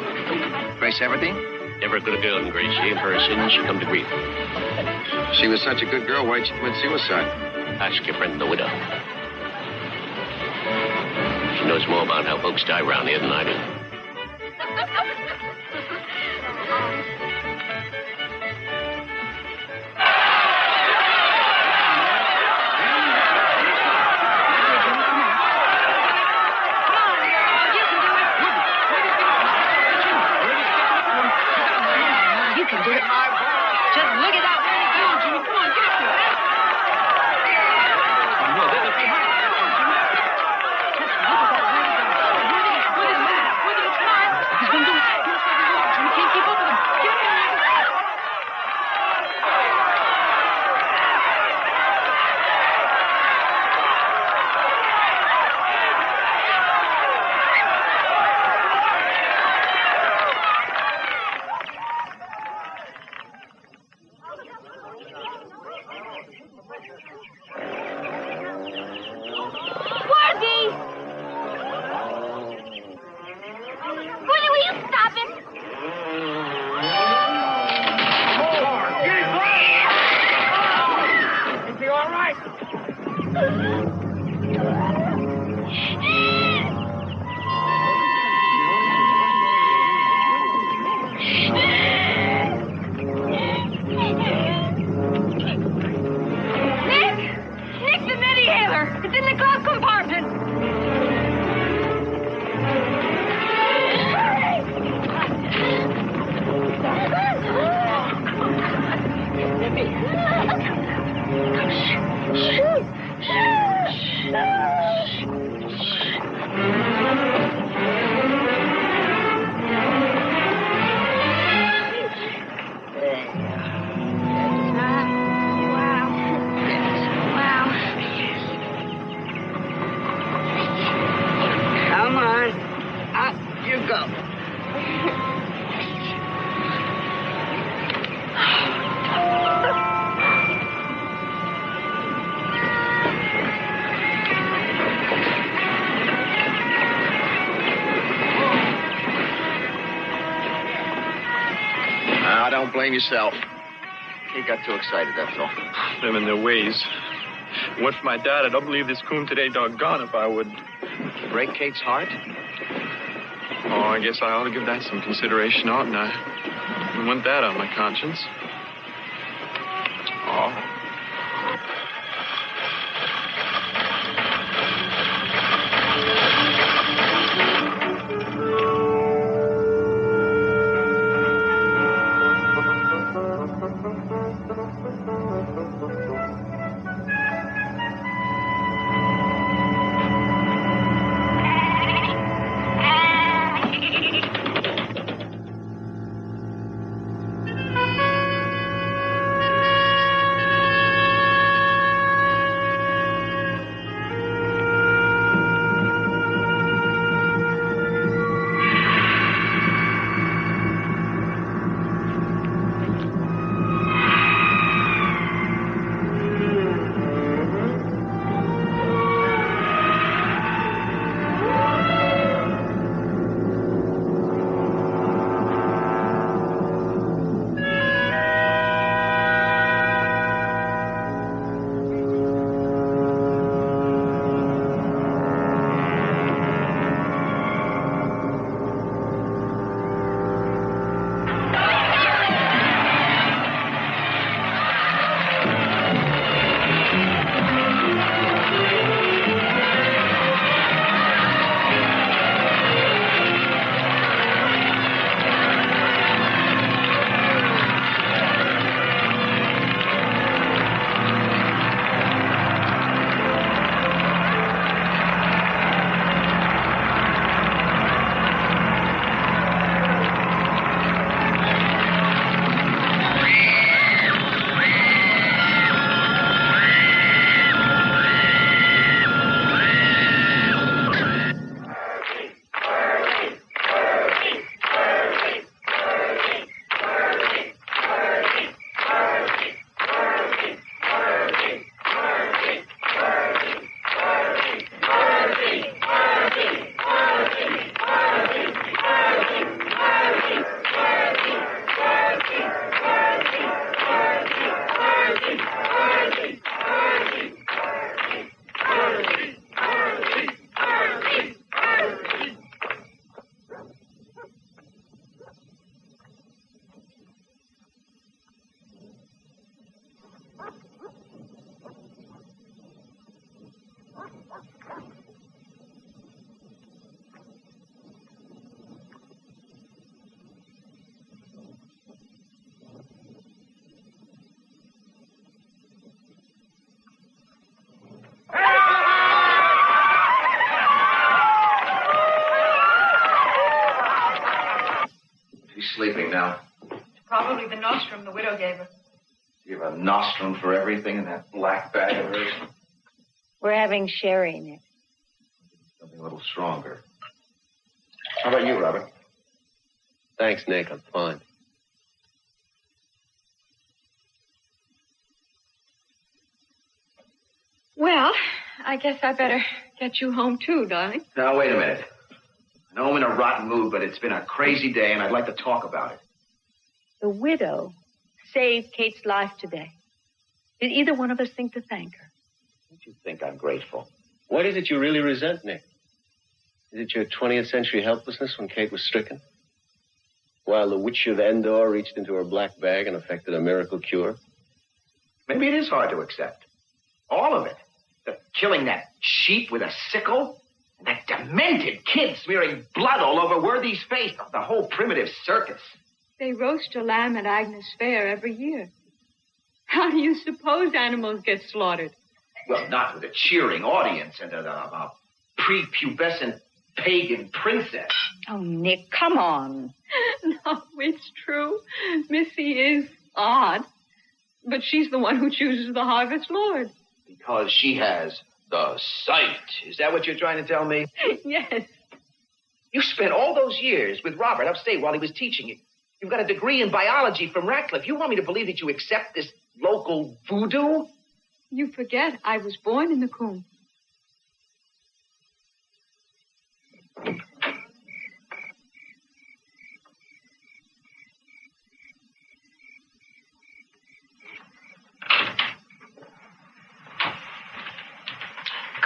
Grace everything? Never could a girl in Gracie. In her sin, she come to grief. She was such a good girl. Why'd she commit suicide? Ask your friend, the widow. She knows more about how folks die around here than I do. You can do it. Just look at that way to go, Jimmy. Come on, get up there. No, they're behind. Just look at that way to go. With his man. With his man. He's going to do it. Jimmy can't keep up with him. Get up there. Worthy! Willie, will you stop him? Is he all right? Nick, the mediator. It's in the glove compartment. Come on. Up you go. Now, don't blame yourself. Kate got too excited, that's all. Them and their ways. What for my dad, I don't believe this coon today, doggone if I would. Break Kate's heart? Oh, I guess I ought to give that some consideration, oughtn't I? I want that on my conscience. Oh. Sleeping now. Probably the nostrum the widow gave her. You have a nostrum for everything in that black bag of hers. We're having sherry, Nick. Something a little stronger. How about you, Robert? Thanks, Nick. I'm fine. Well, I guess I better get you home too, darling. Now, wait a minute. I know I'm in a rotten mood, but it's been a crazy day, and I'd like to talk about it. The widow saved Kate's life today. Did either one of us think to thank her? Don't you think I'm grateful? What is it you really resent, Nick? Is it your 20th century helplessness when Kate was stricken? While the witch of Endor reached into her black bag and effected a miracle cure? Maybe it is hard to accept. All of it. The killing that sheep with a sickle. And that demented kid smearing blood all over Worthy's face. The whole primitive circus. They roast a lamb at Agnes Fair every year. How do you suppose animals get slaughtered? Well, not with a cheering audience and a prepubescent pagan princess. Oh, Nick, come on. No, it's true. Missy is odd. But she's the one who chooses the Harvest Lord. Because she has the sight. Is that what you're trying to tell me? Yes. You spent all those years with Robert upstate while he was teaching you. You've got a degree in biology from Radcliffe. You want me to believe that you accept this local voodoo? You forget I was born in the coon.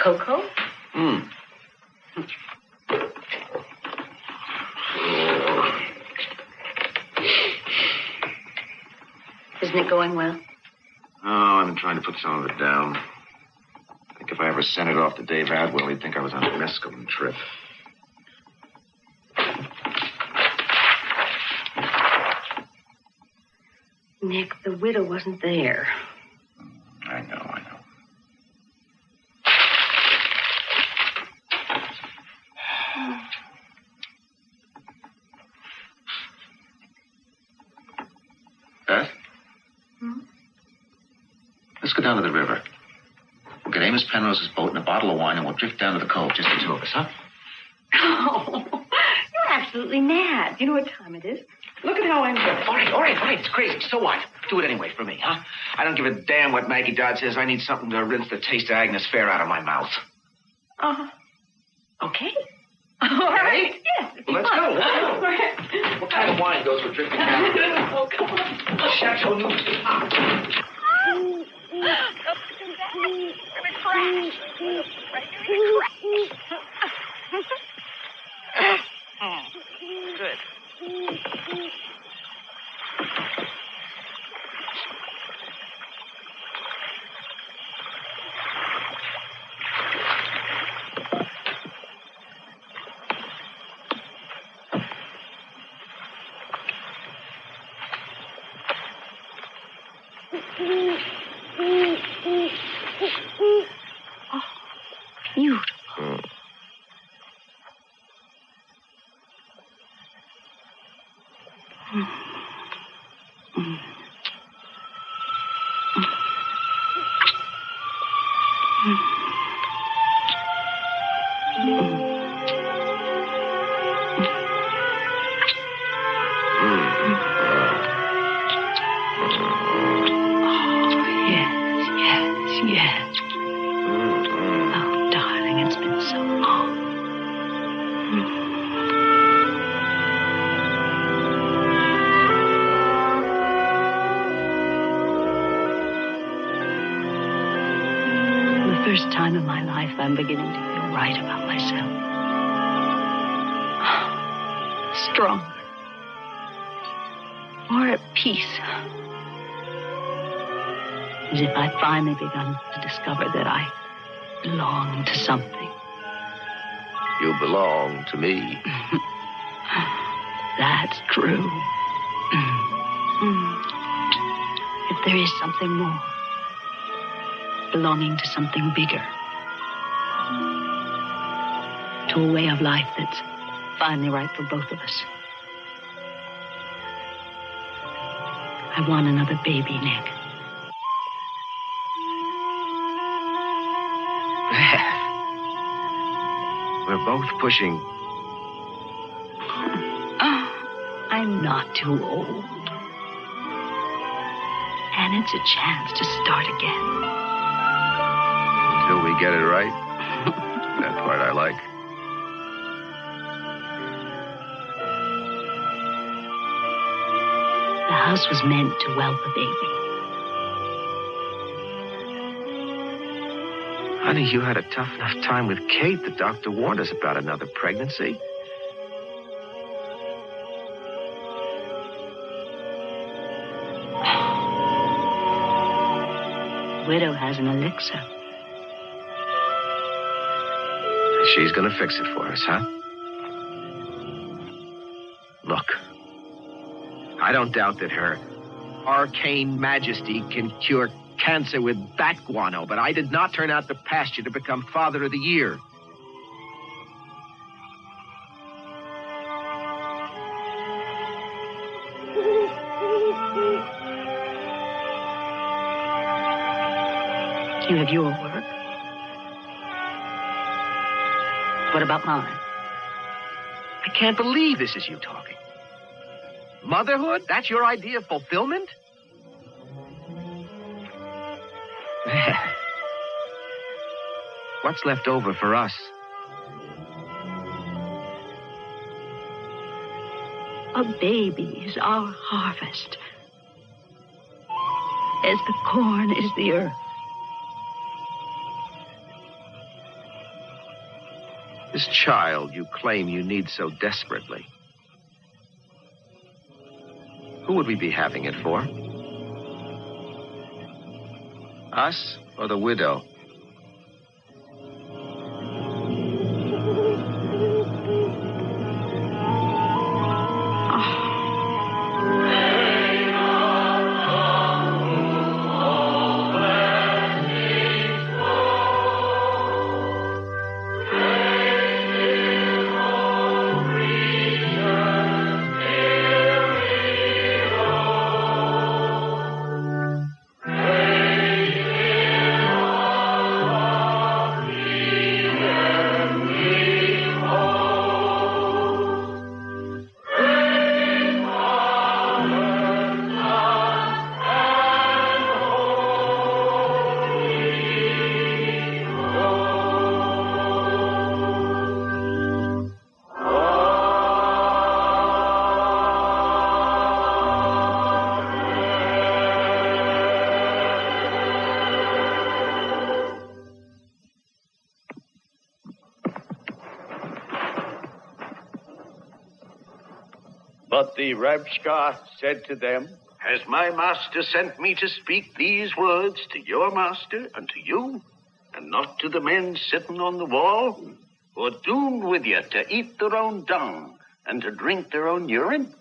Cocoa? Isn't it going well? Oh, I've been trying to put some of it down. I think if I ever sent it off to Dave Adwell, he'd think I was on a mescaline trip. Nick, the widow wasn't there. I know. Beth? Let's go down to the river. We'll get Amos Penrose's boat and a bottle of wine, and we'll drift down to the cove, just the two of us, huh? Oh, you're absolutely mad. You know what time it is? Look at how I'm dressed. All right. It's crazy. So what? Do it anyway for me, huh? I don't give a damn what Maggie Dodd says. I need something to rinse the taste of Agnes Fair out of my mouth. Okay. All right. Yes. Well, let's go. What kind of wine goes for drifting down? Oh, come on. Chateau Neuf. Good. Beautiful. Yes. Oh, darling, it's been so long. For the first time in my life, I'm beginning to feel right about myself. Stronger. More at peace. As if I'd finally begun to discover that I belong to something. You belong to me. That's true. If there is something more, belonging to something bigger, to a way of life that's finally right for both of us. I want another baby, Nick. We're both pushing. I'm not too old. And it's a chance to start again. Until we get it right. That part I like. The house was meant to whelp a baby. Honey, you had a tough enough time with Kate. The doctor warned us about another pregnancy. Widow has an elixir. She's gonna fix it for us, huh? Look, I don't doubt that her arcane majesty can cure cancer with bat guano, but I did not turn out the pasture to become Father of the Year. You have your work. What about mine? I can't believe this is you talking. Motherhood? That's your idea of fulfillment? What's left over for us? A baby is our harvest. As the corn is the earth. This child you claim you need so desperately. Who would we be having it for? Us or the widow? But the Rabshka said to them, Has my master sent me to speak these words to your master and to you, and not to the men sitting on the wall, who are doomed with you to eat their own dung and to drink their own urine?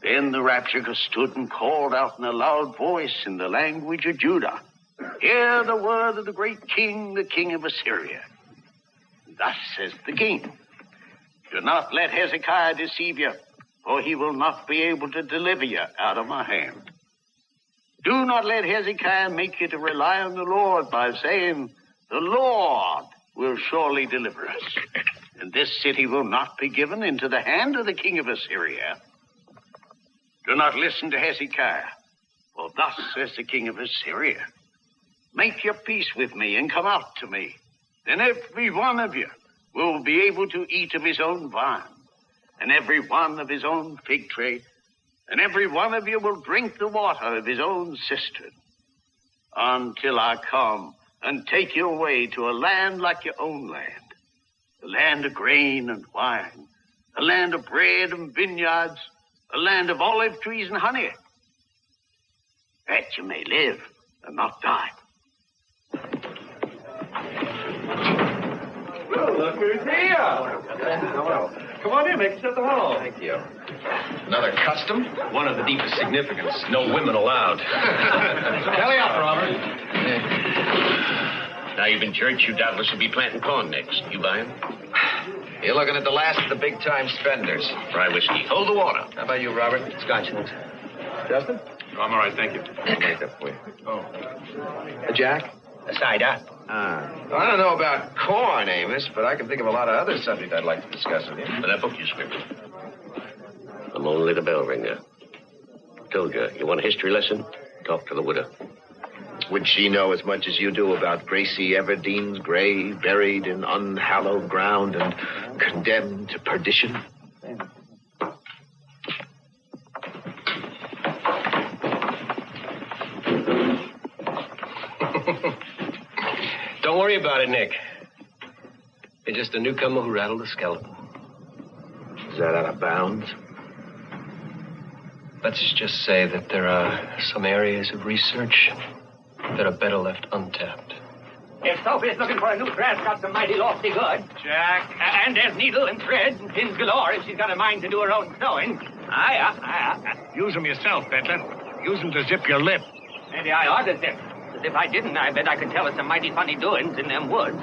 Then the Rabshka stood and called out in a loud voice in the language of Judah, Hear the word of the great king, the king of Assyria. Thus says the king, Do not let Hezekiah deceive you, for he will not be able to deliver you out of my hand. Do not let Hezekiah make you to rely on the Lord by saying, The Lord will surely deliver us, and this city will not be given into the hand of the king of Assyria. Do not listen to Hezekiah, for thus says the king of Assyria, Make your peace with me and come out to me, then every one of you will be able to eat of his own vine, and every one of his own fig tree, and every one of you will drink the water of his own cistern, until I come and take you away to a land like your own land, a land of grain and wine, a land of bread and vineyards, a land of olive trees and honey, that you may live and not die. Well, look who's here. Come on in, make yourself at home. Thank you. Another custom? One of the deepest significance. No women allowed. Belly up, Robert. Now you've been church, you doubtless will be planting corn next. You buying? You're looking at the last of the big-time spenders. Fry whiskey. Hold the water. How about you, Robert? Scotch, thanks. Justin? Oh, I'm all right, thank you. I'll make that for you. Oh. Jack? A cider. Well, I don't know about corn, Amos, but I can think of a lot of other subjects I'd like to discuss with you. For that book you scribbled. I'm only the bell ringer. Told you want a history lesson? Talk to the widow. Would she know as much as you do about Gracie Everdene's grave, buried in unhallowed ground and condemned to perdition? Don't worry about it, Nick. It's just a newcomer who rattled the skeleton. Is that out of bounds? Let's just say that there are some areas of research that are better left untapped. If Sophie's looking for a new dress, got some mighty lofty goods. Jack. And there's needle and thread and pins galore if she's got a mind to do her own sewing. Aye. Use them yourself, Peddler. Use them to zip your lip. Maybe I ought to zip. But if I didn't, I bet I could tell us some mighty funny doings in them woods.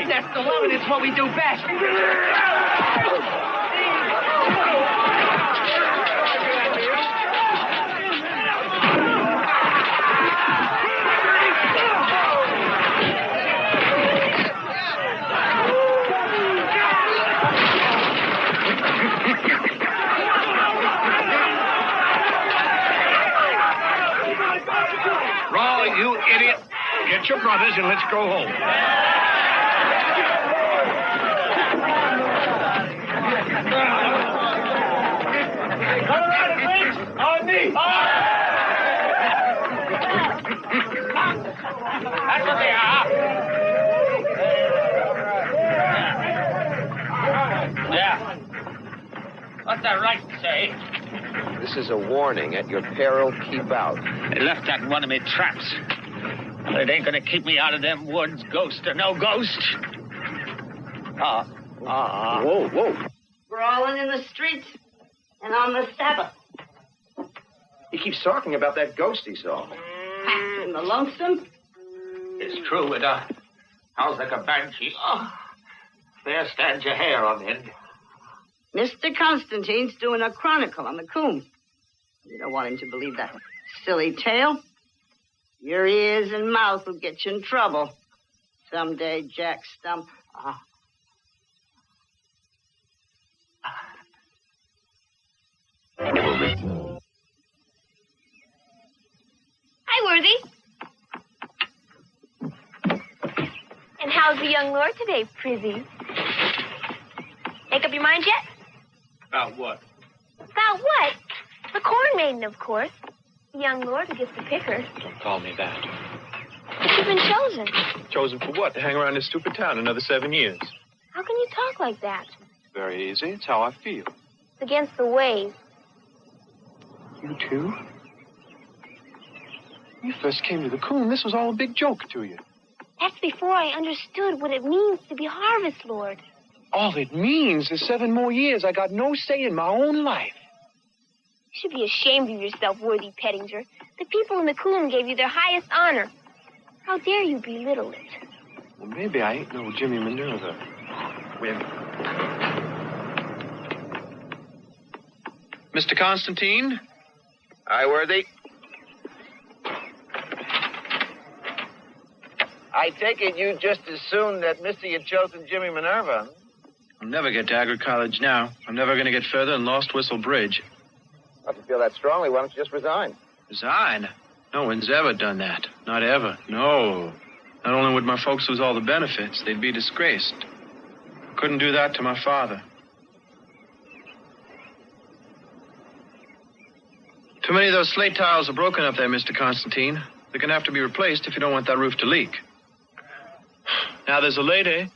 That's the loving. It's what we do best. brothers and let's go home. Colorado drinks on me. That's what they are. Yeah. What's that right to say? This is a warning. At your peril, keep out. They left that in one of me traps. But it ain't gonna keep me out of them woods, ghost or no ghost. Whoa, whoa. Brawling in the streets and on the Sabbath. He keeps talking about that ghost he saw. In the lonesome. It's true, it howls like a banshee. Oh, there stands your hair on end. Mr. Constantine's doing a chronicle on the coon. You don't want him to believe that silly tale. Your ears and mouth will get you in trouble. Someday, Jack Stump. Hi, Worthy. And how's the young lord today, Prizzy? Make up your mind yet? About what? About what? The corn maiden, of course. The young lord who gets to pick her. Don't call me that. But you've been chosen. Chosen for what? To hang around this stupid town another 7 years. How can you talk like that? Very easy. It's how I feel. It's against the ways. You too? When you first came to the coon, this was all a big joke to you. That's before I understood what it means to be harvest lord. All it means is 7 more years. I got no say in my own life. You should be ashamed of yourself, Worthy Pettinger. The people in the coon gave you their highest honor. How dare you belittle it? Well, maybe I ain't no Jimmy Minerva. Well, Mr. Constantine? Aye, Worthy. I take it you just as soon that Mr. you'd chosen Jimmy Minerva. I'll never get to Agri College now. I'm never going to get further than Lost Whistle Bridge. Well, if you feel that strongly, why don't you just resign? Resign? No one's ever done that. Not ever. No. Not only would my folks lose all the benefits, they'd be disgraced. Couldn't do that to my father. Too many of those slate tiles are broken up there, Mr. Constantine. They're going to have to be replaced if you don't want that roof to leak. Now, there's a lady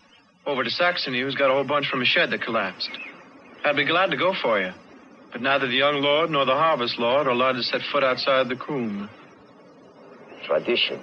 over to Saxony who's got a whole bunch from a shed that collapsed. I'd be glad to go for you. But neither the young lord nor the harvest lord are allowed to set foot outside the coon. Tradition.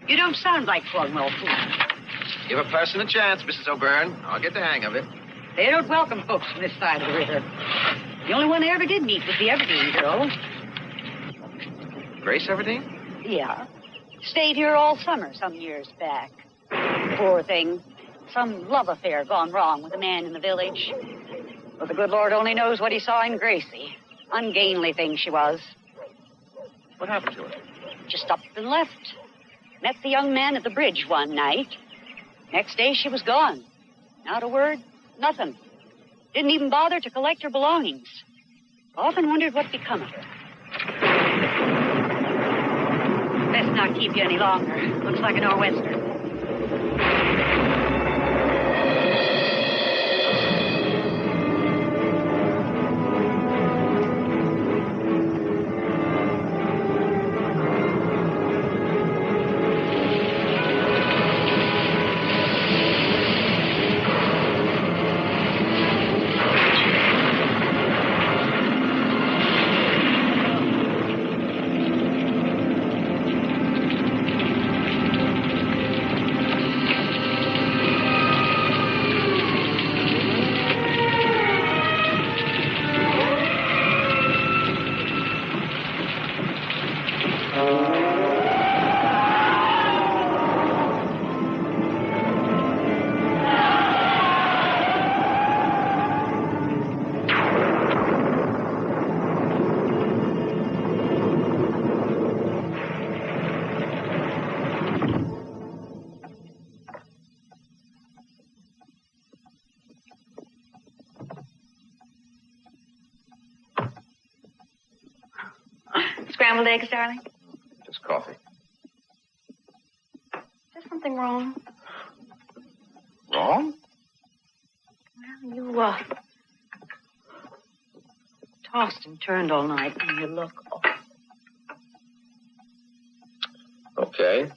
You don't sound like Cornwall food. Give a person a chance, Mrs. O'Byrne. I'll get the hang of it. They don't welcome folks from this side of the river. The only one I ever did meet was the Everdeen girl. Grace Everdeen? Yeah. Stayed here all summer some years back. Poor thing. Some love affair gone wrong with a man in the village. But the good Lord only knows what he saw in Gracie. Ungainly thing she was. What happened to her? Just up and left. Met the young man at the bridge one night. Next day she was gone. Not a word, nothing. Didn't even bother to collect her belongings. Often wondered what'd become of her. Best not keep you any longer. Looks like a nor'wester. Scrambled eggs, darling? Just coffee. Is there something wrong? Wrong? Well, you, tossed and turned all night, and you look off. Okay.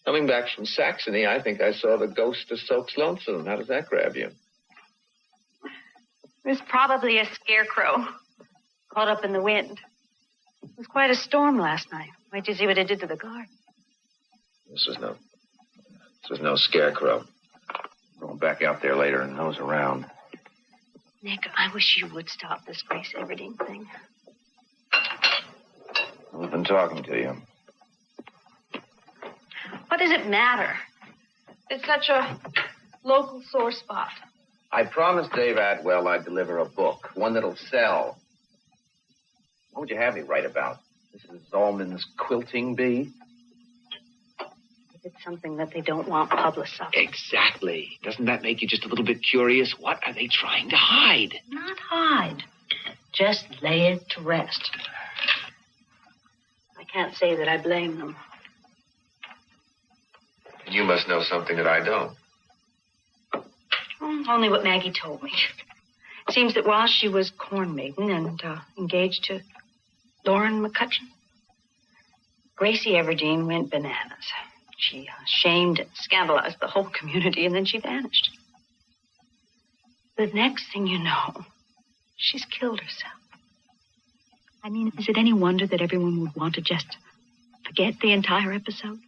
Coming back from Saxony, I think I saw the ghost of Soak's Lonesome. How does that grab you? It was probably a scarecrow caught up in the wind. It was quite a storm last night. Wait till you see what it did to the garden. This was no scarecrow. Going back out there later and nose around. Nick, I wish you would stop this Grace Everdeen thing. Who's been talking to you? What does it matter? It's such a local sore spot. I promised Dave Atwell I'd deliver a book, one that'll sell. What would you have me write about? Mrs. Zalman's quilting bee? If it's something that they don't want publicized. Exactly. Doesn't that make you just a little bit curious? What are they trying to hide? Not hide. Just lay it to rest. I can't say that I blame them. You must know something that I don't. Only what Maggie told me. It seems that while she was corn maiden and engaged to Lauren McCutcheon, Gracie Everdeen went bananas. She shamed and scandalized the whole community, and then she vanished. The next thing you know, she's killed herself. I mean, is it any wonder that everyone would want to just forget the entire episode?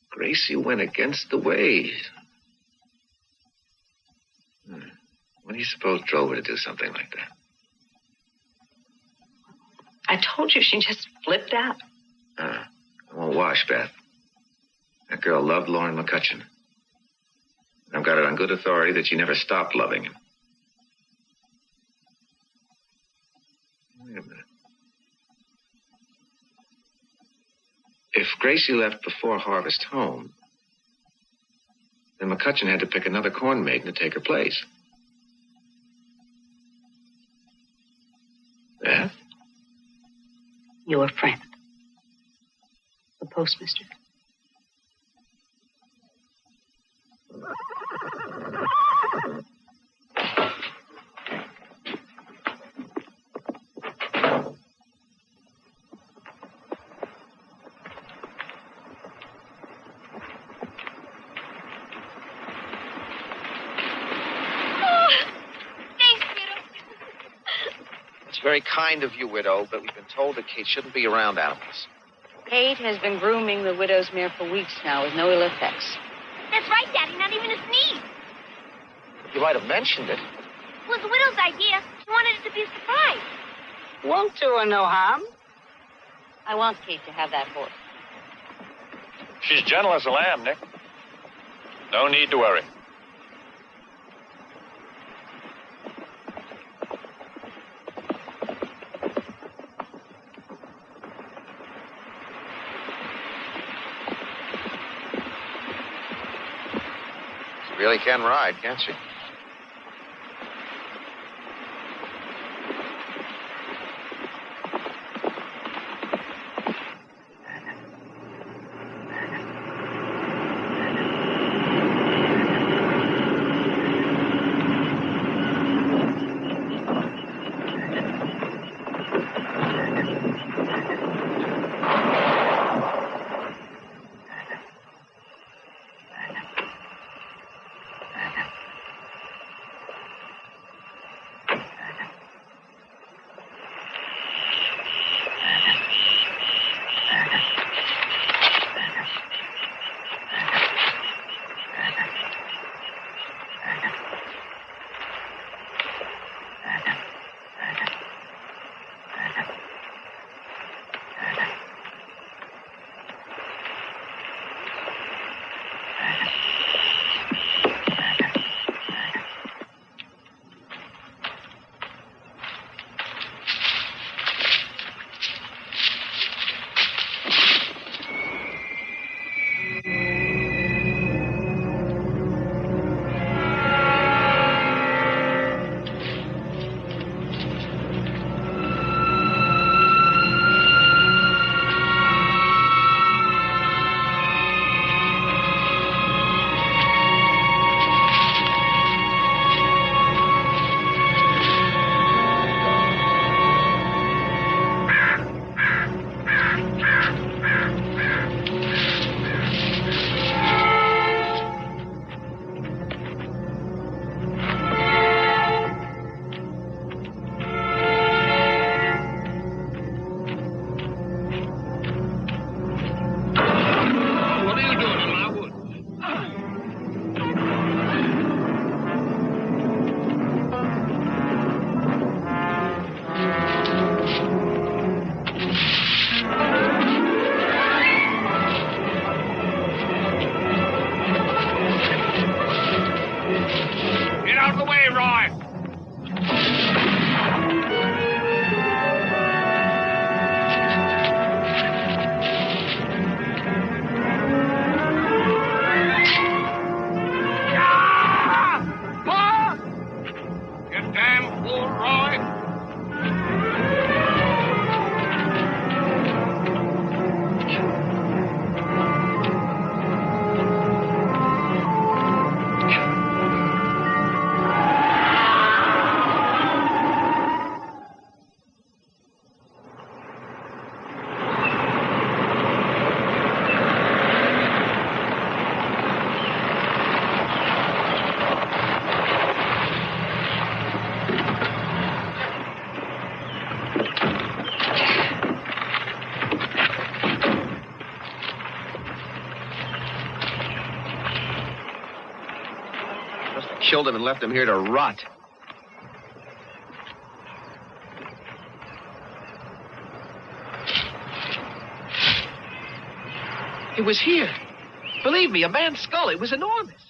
Gracie went against the waves. What do you suppose drove her to do something like that? I told you she just flipped out. It won't wash, Beth. That girl loved Lauren McCutcheon. I've got it on good authority that she never stopped loving him. Wait a minute. If Gracie left before Harvest home, then McCutcheon had to pick another corn maiden to take her place. Beth? Your friend. The postmistress. Very kind of you, widow, but we've been told that Kate shouldn't be around animals. Kate has been grooming the widow's mare for weeks now with no ill effects. That's right, Daddy. Not even a sneeze. You might have mentioned it. It was the widow's idea. She wanted it to be a surprise. Won't do her no harm. I want Kate to have that horse. She's gentle as a lamb, Nick. No need to worry. really can ride, can't she? Killed him and left him here to rot. It was here. Believe me, a man's skull. It was enormous.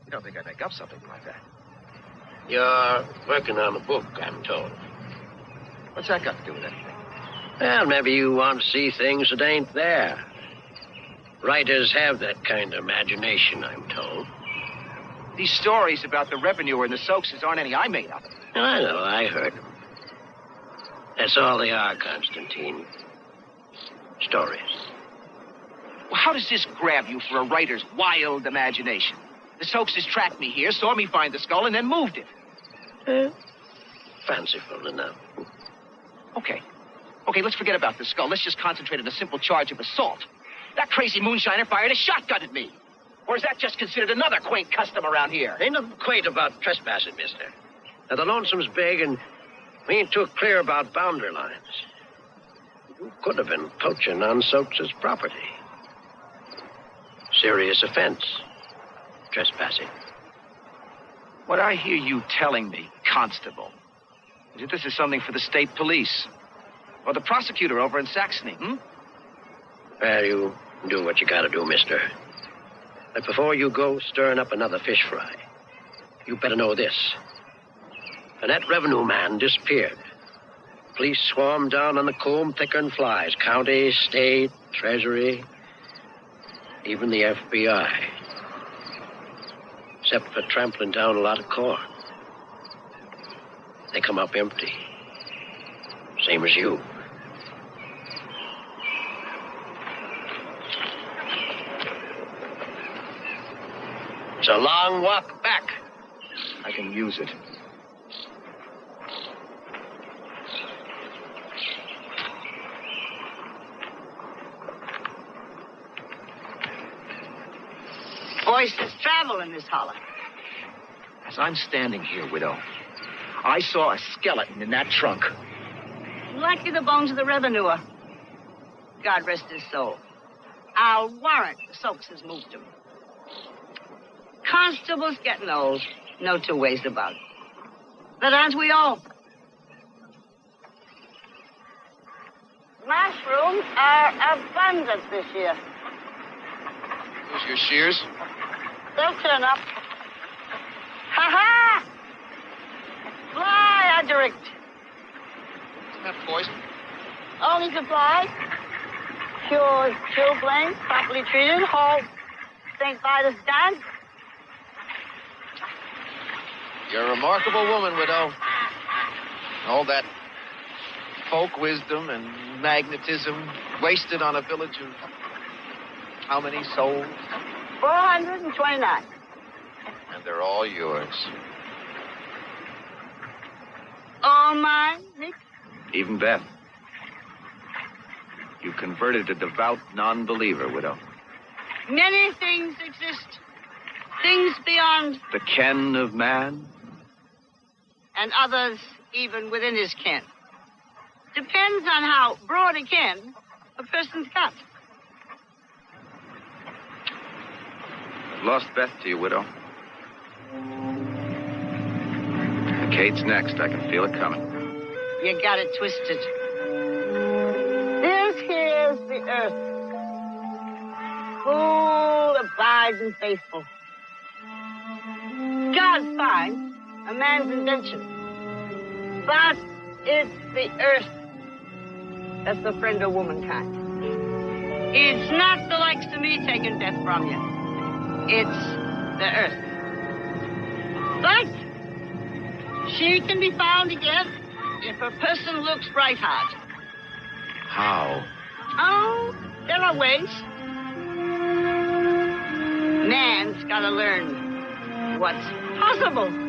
You don't think I'd make up something like that? You're working on a book, I'm told. What's that got to do with anything? Well, maybe you want to see things that ain't there. Writers have that kind of imagination, I'm told. These stories about the revenue and the Soakses aren't any I made up. I know, I heard them. That's all they are, Constantine. Stories. Well, how does this grab you for a writer's wild imagination? The Soakses tracked me here, saw me find the skull, and then moved it. Fanciful enough. Okay, let's forget about the skull. Let's just concentrate on a simple charge of assault. That crazy moonshiner fired a shotgun at me. Or is that just considered another quaint custom around here? Ain't nothing quaint about trespassing, mister. Now, the lonesome's big, and we ain't too clear about boundary lines. You could have been poaching on Soakes' property. Serious offense. Trespassing. What I hear you telling me, Constable, is that this is something for the state police. Or the prosecutor over in Saxony, Well, you do what you gotta do, mister. But before you go stirring up another fish fry, you better know this. When that revenue man disappeared, police swarmed down on the comb thicker than flies. County, state, treasury. Even the FBI. Except for trampling down a lot of corn. They come up empty. Same as you. It's a long walk back. I can use it. Voices travel in this hollow. As I'm standing here, widow, I saw a skeleton in that trunk. Likely the bones of the revenuer. God rest his soul. I'll warrant the Soaks has moved him. Constable's getting old. No two ways about it. But aren't we all? Mushrooms are abundant this year. Those your shears? They'll turn up. Ha-ha! Fly, I direct. Isn't that poison? Only supply. Cures chilblains, properly treated, halt St. Vitus dance. You're a remarkable woman, widow. All that folk wisdom and magnetism wasted on a village of how many souls? 429. And they're all yours. All mine, Nick? Even Beth. You converted a devout non-believer, widow. Many things exist. Things beyond, The ken of man. and others even within his ken. Depends on how broad a ken a person's got. I've lost Beth to you, widow. Kate's next. I can feel it coming. You got it twisted. This here's the earth. Full of wise and faithful. God's fine, a man's invention. But it's the earth that's the friend of womankind. It's not the likes of me taking death from you. It's the earth. But she can be found again if a person looks right hard. How? Oh, there are ways. Man's got to learn what's possible.